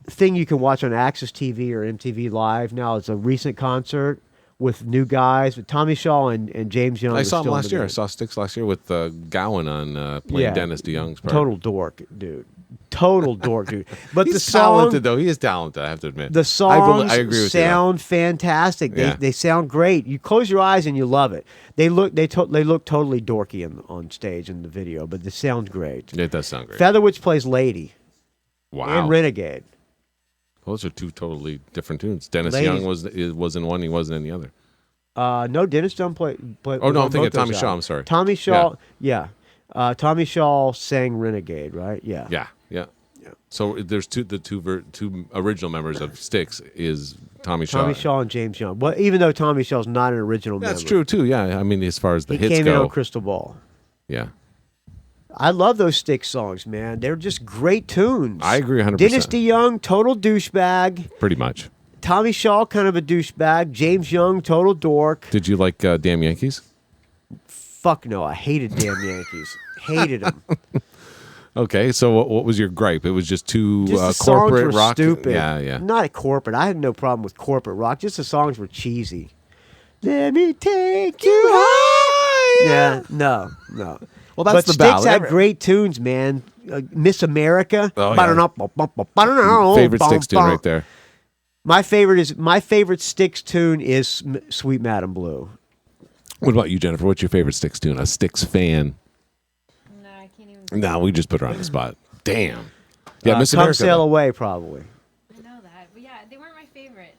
thing you can watch on Access TV or MTV Live now. It's a recent concert with new guys, with Tommy Shaw and James Young. I saw him last year. I saw Styx last year with Gowan on playing Dennis DeYoung's part. Total dork, dude. Total dork, dude. But He's the song, talented, though. He is talented, I have to admit. the songs I agree with sound fantastic. They sound great. You close your eyes and you love it. They look totally dorky on stage in the video, but it sounds great. It does sound great. Featherwitch plays Lady. Wow. And Renegade. Those are two totally different tunes. Dennis Ladies. Young was in one, he wasn't in the other. No, Dennis Dunn played. Oh, no, I'm thinking Tommy Shaw. I'm sorry. Tommy Shaw, yeah. Tommy Shaw sang Renegade, right? Yeah. Yeah. So there's the two original members of Styx is Tommy Shaw. Tommy Shaw and James Young. Well, even though Tommy Shaw's not an original member. That's true, too, yeah. I mean, as far as the He hits came go. in on Crystal Ball. Yeah. I love those Styx songs, man. They're just great tunes. I agree 100%. Dennis DeYoung, total douchebag. Pretty much. Tommy Shaw, kind of a douchebag. James Young, total dork. Did you like Damn Yankees? Fuck no, I hated Damn Yankees. Hated them. Okay, so what was your gripe? It was just too Just the corporate songs were rock. stupid. Yeah. Not corporate. I had no problem with corporate rock. Just the songs were cheesy. Let me take you high. Yeah, no. Well, that's but the Styx ballad. had great tunes, man. Miss America. Oh, yeah. Favorite Styx tune right there. My favorite Styx tune is Sweet Madam Blue. What about you, Jennifer? What's your favorite Styx tune? A Styx fan? No, I can't even. No, we just put her on the spot. Damn. Yeah, Miss Come America. Sail Away, probably. I know that, but yeah, they weren't my favorite.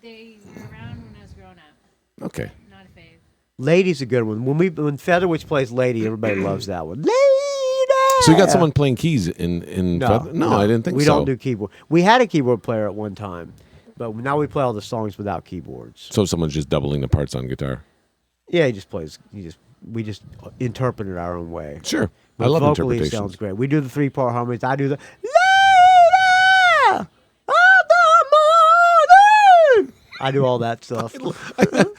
They were around when I was growing up. Okay. Not a fave. Lady's a good one. When Featherwitch plays Lady, everybody loves that one. Lady. So you got someone playing keys in Feather? No, I didn't think we so. We don't do keyboard. We had a keyboard player at one time, but now we play all the songs without keyboards. So someone's just doubling the parts on guitar. Yeah, he just plays. We just interpret it our own way. Sure. But I love vocally, it interpretations. sounds great. We do the 3-part harmonies. I do the Lady of the Morning. I do all that stuff.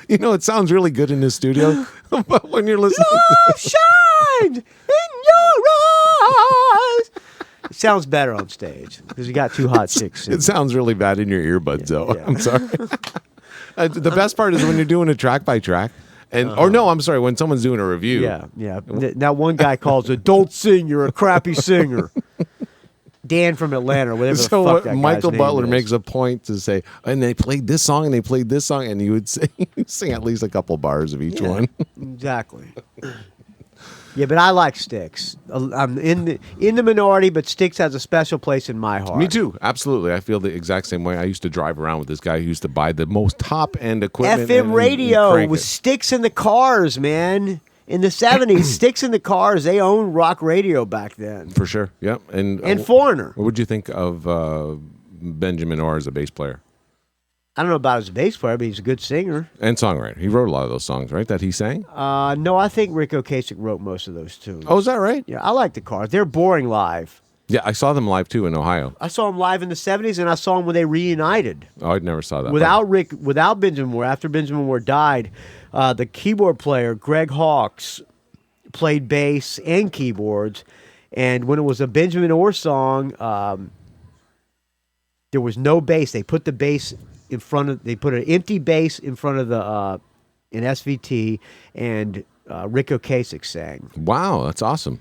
You know, it sounds really good in this studio, but when you're listening, Love shines in your eyes. It sounds better on stage because you got two hot chicks. it sounds really bad in your earbuds, though. yeah. I'm sorry. The best part is when you're doing a track by track, or no, I'm sorry, when someone's doing a review. Yeah. Now one guy calls it, "Don't sing, you're a crappy singer." Dan from Atlanta, or whatever the So fuck that Michael guy's Butler name is. makes a point to say, and they played this song, and they played this song, and you would sing at least a couple bars of each one. Exactly. Yeah, but I like Styx. I'm in the minority, but Styx has a special place in my heart. Me too, absolutely. I feel the exact same way. I used to drive around with this guy who used to buy the most top end equipment. FM and radio crank with it. Styx in the cars, man. In the 70s, Styx in the cars, they owned rock radio back then. For sure. Yep. And Foreigner. What would you think of Benjamin Orr as a bass player I don't know about as a bass player, but he's a good singer. and songwriter? He wrote a lot of those songs, right? That he sang. No, I think Rick Ocasek wrote most of those tunes. Oh, is that right? Yeah, I like the Cars. They're boring live. Yeah, I saw them live too in Ohio. I saw them live in the 70s, and I saw them when they reunited. Oh, I never saw that. Without Benjamin Moore. After Benjamin Moore died, the keyboard player, Greg Hawkes, played bass and keyboards. And when it was a Benjamin Orr song, there was no bass. They put the bass in front of. They put an empty bass in front of the an SVT, and Rick Ocasek sang. Wow, that's awesome.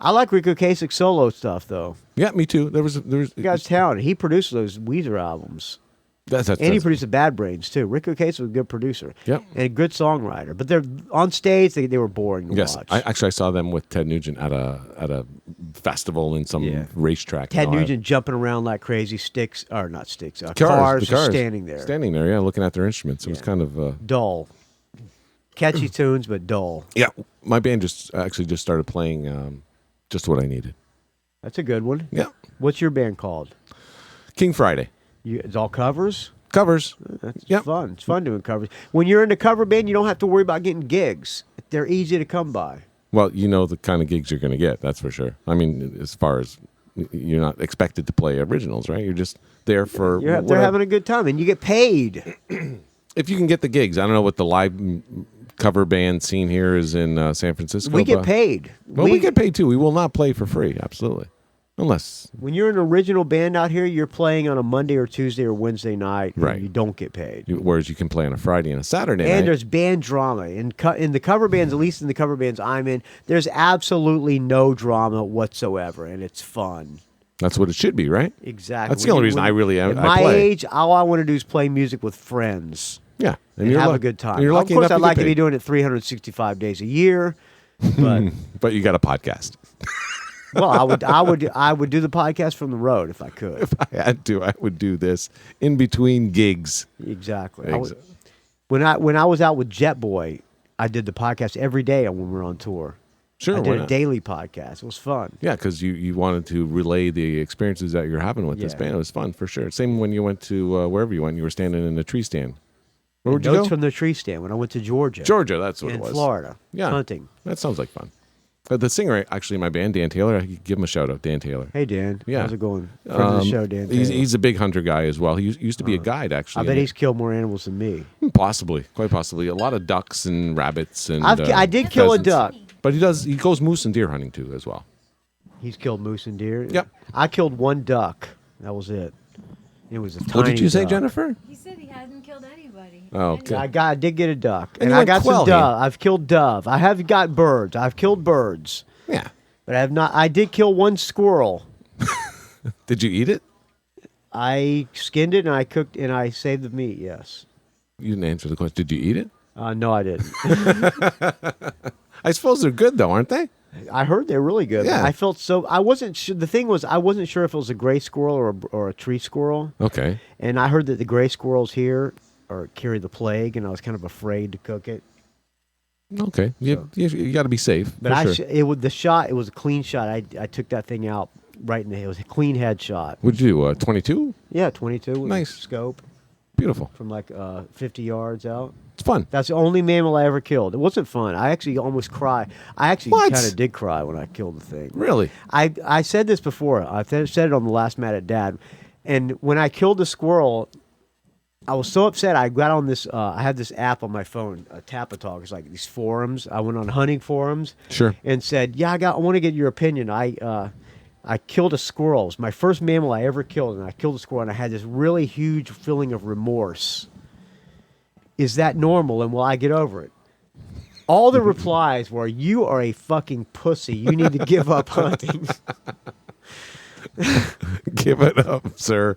I like Rick Ocasek's solo stuff, though. Yeah, me too. There was. The guy's talented. He produced those Weezer albums. And he produced the Bad Brains too. Rick Ocasek was a good producer. Yep. And a good songwriter. But they're on stage. They were boring to watch. I saw them with Ted Nugent at a festival in some racetrack. Ted Nugent jumping around like crazy. Cars just standing there. Yeah, looking at their instruments. It was kind of dull. Catchy tunes, but dull. Yeah, my band just started playing Just What I Needed. That's a good one. Yeah. What's your band called? King Friday. It's all covers? Covers. That's fun. It's fun doing covers. When you're in a cover band, you don't have to worry about getting gigs. They're easy to come by. Well, you know the kind of gigs you're going to get, that's for sure. I mean, as far as you're not expected to play originals, right? You're just there for... They're having a good time, and you get paid. If you can get the gigs. I don't know what the live cover band scene here is in San Francisco. We get paid. Well, we get paid, too. We will not play for free, absolutely. Unless... When you're an original band out here, you're playing on a Monday or Tuesday or Wednesday night, right. And you don't get paid. Whereas you can play on a Friday and a Saturday night. And there's band drama. In the cover bands, at least in the cover bands I'm in, there's absolutely no drama whatsoever, and it's fun. That's what it should be, right? Exactly. That's the only reason I really am. At my age, all I want to do is play music with friends. Yeah. And have a good time. And you're lucky of course, enough I'd like to get be paid. doing it 365 days a year, but... But you got a podcast. Well, I would do the podcast from the road if I could. If I had to, I would do this in between gigs. Exactly. When I was out with Jet Boy, I did the podcast every day when we were on tour. Sure, I did a daily podcast. It was fun. Yeah, because you wanted to relay the experiences that you're having with this band. It was fun for sure. Same when you went to wherever you went. You were standing in the tree stand. Where would you Notes go? from the tree stand when I went to Georgia. Georgia, that's what it was. In Florida. Yeah, hunting. That sounds like fun. The singer, actually, in my band, Dan Taylor, I could give him a shout out, Dan Taylor. Hey, Dan. Yeah. How's it going? Friend of the show, Dan Taylor. He's a big hunter guy as well. He used to be a guide, actually. I bet he's killed more animals than me. Possibly, quite possibly. A lot of ducks and rabbits and I did kill a pheasants. duck. But he goes moose and deer hunting too as well. He's killed moose and deer? Yep. I killed one duck. That was it. It was a tiny What did you say, duck. Jennifer? He said he hadn't killed anybody. Oh, okay. I did get a duck. And And you I went got some quail dove. hunting. I've killed dove. I have got birds. I've killed birds. Yeah. But I have not. I did kill one squirrel. Did you eat it? I skinned it and I cooked and I saved the meat. Yes. You didn't answer the question. Did you eat it? No, I didn't. I suppose they're good though, aren't they? I heard they're really good. Yeah. I felt so. I wasn't sure. The thing was, I wasn't sure if it was a gray squirrel or a tree squirrel. Okay. And I heard that the gray squirrels here carry the plague, and I was kind of afraid to cook it. Okay. You got to be safe. But for sure. it was a clean shot. I took that thing out right in the. It was a clean headshot. What'd you do? 22? Yeah, 22 with Nice. a scope Beautiful. from like 50 yards out. It's fun. That's the only mammal I ever killed. It wasn't fun. I actually almost cried. I actually What? kind of did cry when I killed the thing. Really? I said this before. I said it on the last Mad at Dad. And when I killed the squirrel, I was so upset. I got on this. I had this app on my phone, Tapatalk. It's like these forums. I went on hunting forums. Sure. And said, "Yeah, I want to get your opinion. I killed a squirrel. It was my first mammal I ever killed, and I killed a squirrel, and I had this really huge feeling of remorse. Is that normal, and will I get over it?" All the replies were, "You are a fucking pussy. You need to give up hunting." Give it up, sir.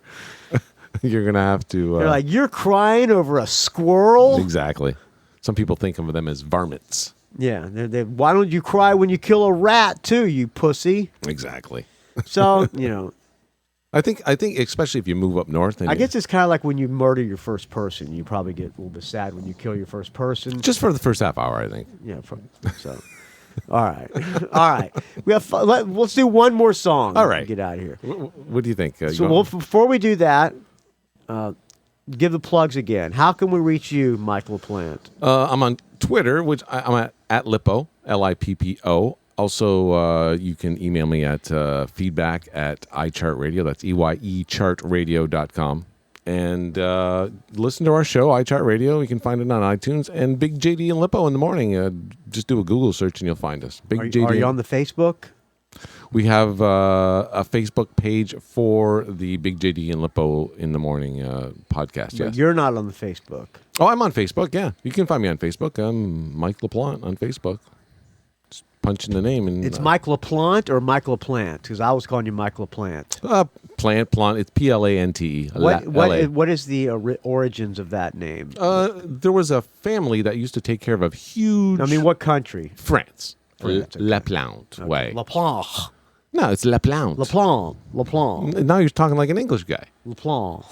You're going to have to... They're like, "You're crying over a squirrel?" Exactly. Some people think of them as varmints. Yeah. Why don't you cry when you kill a rat, too, you pussy? Exactly. So, I think especially if you move up north. And I guess it's kind of like when you murder your first person. You probably get a little bit sad when you kill your first person. just for the first half hour, I think. Yeah. So, all right. All right. We have let's do one more song. All right. Get out of here. What do you think? So, before we do that, give the plugs again. How can we reach you, Mike LaPlante? I'm on Twitter, which I'm at Lippo, Lippo. Also, you can email me at feedback at iChartRadio. That's EYEChartRadio.com. And listen to our show, iChartRadio. You can find it on iTunes. And Big JD and Lippo in the morning. Just do a Google search and you'll find us. JD. Are you on the Facebook? We have a Facebook page for the Big JD and Lippo in the morning podcast. But Yes. you're not on the Facebook. Oh, I'm on Facebook. Yeah, you can find me on Facebook. I'm Mike LaPlante on Facebook. punching the name. And It's Mike LaPlante or Mike LaPlante? Because I was calling you Mike LaPlante. Plant. It's Plante. What is the origins of that name? There was a family that used to take care of a huge. I mean, what country? France. France, okay. LaPlante way. LaPlante. No, it's LaPlante. LaPlante. Now you're talking like an English guy. LaPlante.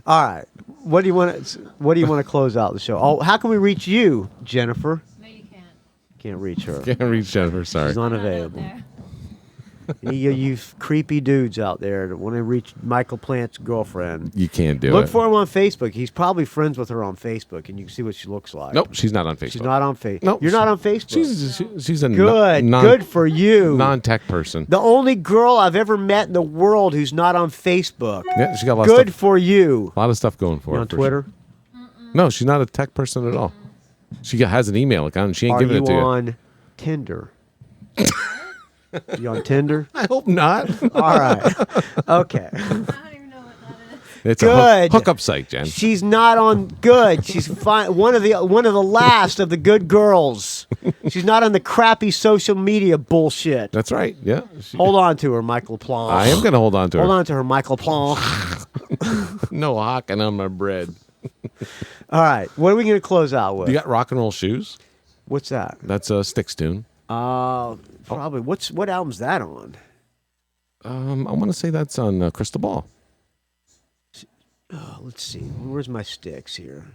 All right. What do you want to close out the show? Oh, how can we reach you, Jennifer? No, you can't. Can't reach her. Can't reach Jennifer. Sorry. She's unavailable. Not out there. You creepy dudes out there that want to reach Michael Plante's girlfriend. You can't do it. Look for him on Facebook. He's probably friends with her on Facebook, and you can see what she looks like. Nope, she's not on Facebook. She's not on Facebook. Nope. You're not on Facebook. She's a good. Good for you. Non-tech person. The only girl I've ever met in the world who's not on Facebook. Yeah, she got a lot Good of stuff, for you. a lot of stuff going for You her. on for Twitter? sure. No, she's not a tech person at all. She has an email account, and she ain't Are giving you it to you. on Tinder? You on Tinder? I hope not. All right. Okay. I don't even know what that is. It's Good. a hookup site, Jen. She's not on good. She's fine. One of the last of the good girls. She's not on the crappy social media bullshit. That's right. Yeah. Hold on to her, Michael Plante. I am going to hold on to her. Hold on to her, Michael Plante. No hawking on my bread. All right. What are we going to close out with? You got rock and roll shoes? What's that? That's a Styx tune. Probably. What album's that on? I want to say that's on Crystal Ball. Let's see. Where's my sticks here?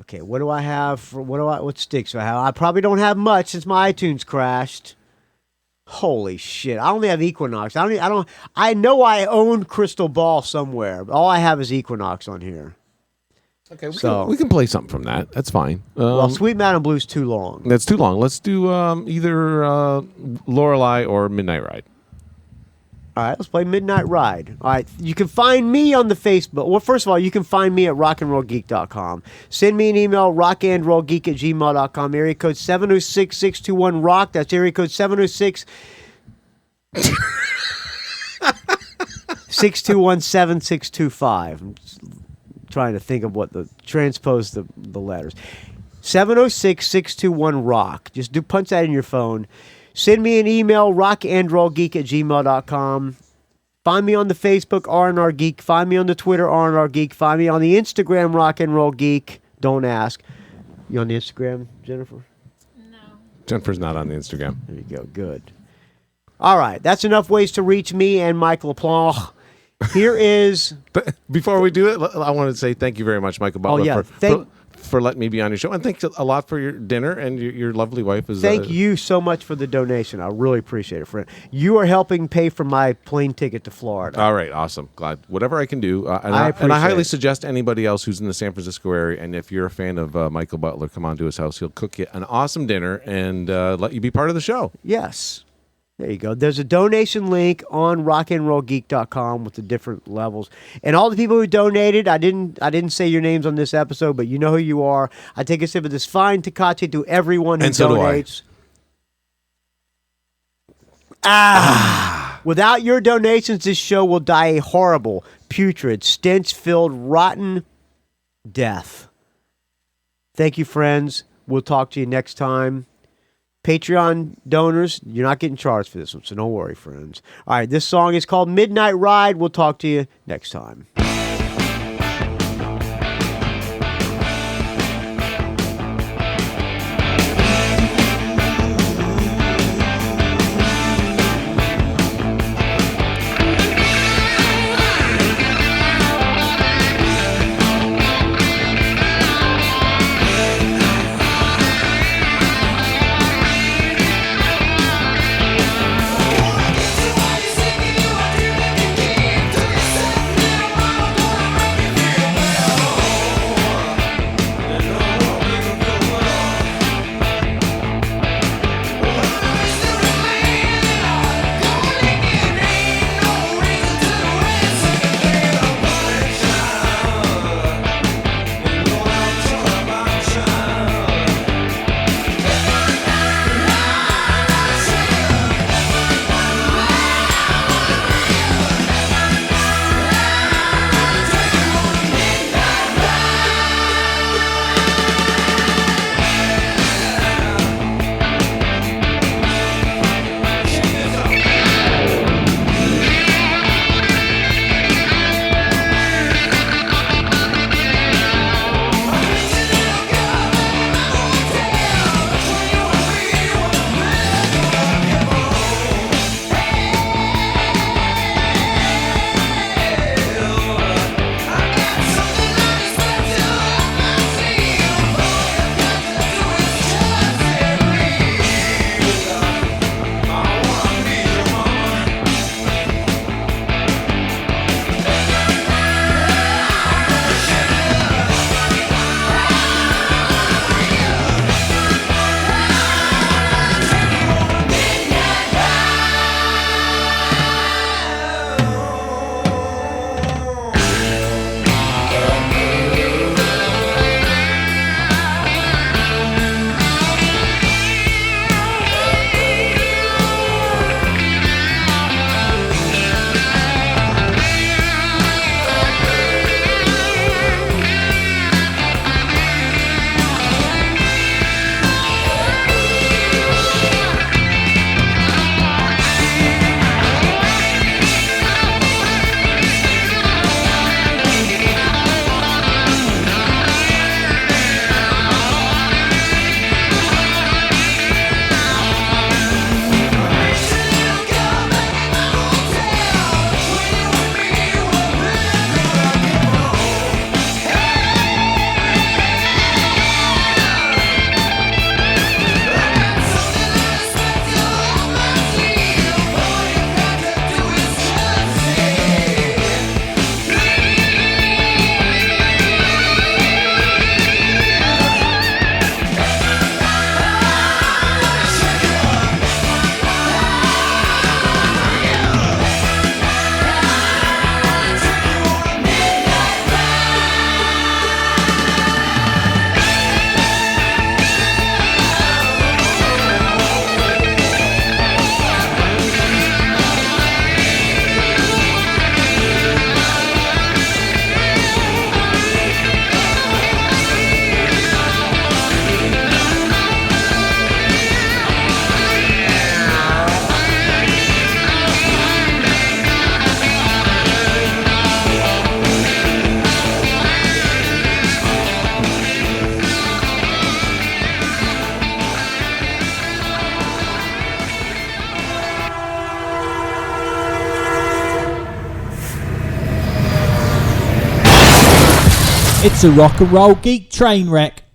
Okay, what do I have? What sticks do I have? I probably don't have much since my iTunes crashed. Holy shit! I only have Equinox. I know I own Crystal Ball somewhere. But all I have is Equinox on here. Okay, we can play something from that. That's fine. Well, Sweet Mountain Blue's too long. That's too long. Let's do either Lorelei or Midnight Ride. All right, let's play Midnight Ride. All right, you can find me on the Facebook. Well, first of all, you can find me at rockandrollgeek.com. Send me an email, rockandrollgeek@gmail.com, area code 706-621-ROCK. That's area code 706 621-7625. I'm trying to think of what transpose the letters. 706-621-ROCK. Just punch that in your phone. Send me an email, rockandrollgeek@gmail.com. Find me on the Facebook, R&R Geek. Find me on the Twitter, R&R Geek. Find me on the Instagram, Rock and Roll Geek. Don't ask. You on the Instagram, Jennifer? No. Jennifer's not on the Instagram. There you go. Good. All right. That's enough ways to reach me and Mike LaPlante. Here is... Before we do it, I want to say thank you very much, Michael Butler, for letting me be on your show. And thanks a lot for your dinner and your lovely wife. Thank you so much for the donation. I really appreciate it, friend. You are helping pay for my plane ticket to Florida. All right, awesome. Glad. Whatever I can do. And I I highly it. suggest anybody else who's in the San Francisco area, and if you're a fan of Michael Butler, come on to his house. He'll cook you an awesome dinner and let you be part of the show. Yes. There you go. There's a donation link on rockandrollgeek.com with the different levels. And all the people who donated, I didn't say your names on this episode, but you know who you are. I take a sip of this fine Tecate to everyone who donates. Without your donations, this show will die a horrible, putrid, stench-filled, rotten death. Thank you, friends. We'll talk to you next time. Patreon donors, you're not getting charged for this one, so don't worry, friends. All right, this song is called Midnight Ride. We'll talk to you next time. What you singing, you are dreaming again. Do you set me It's a rock and roll geek train wreck.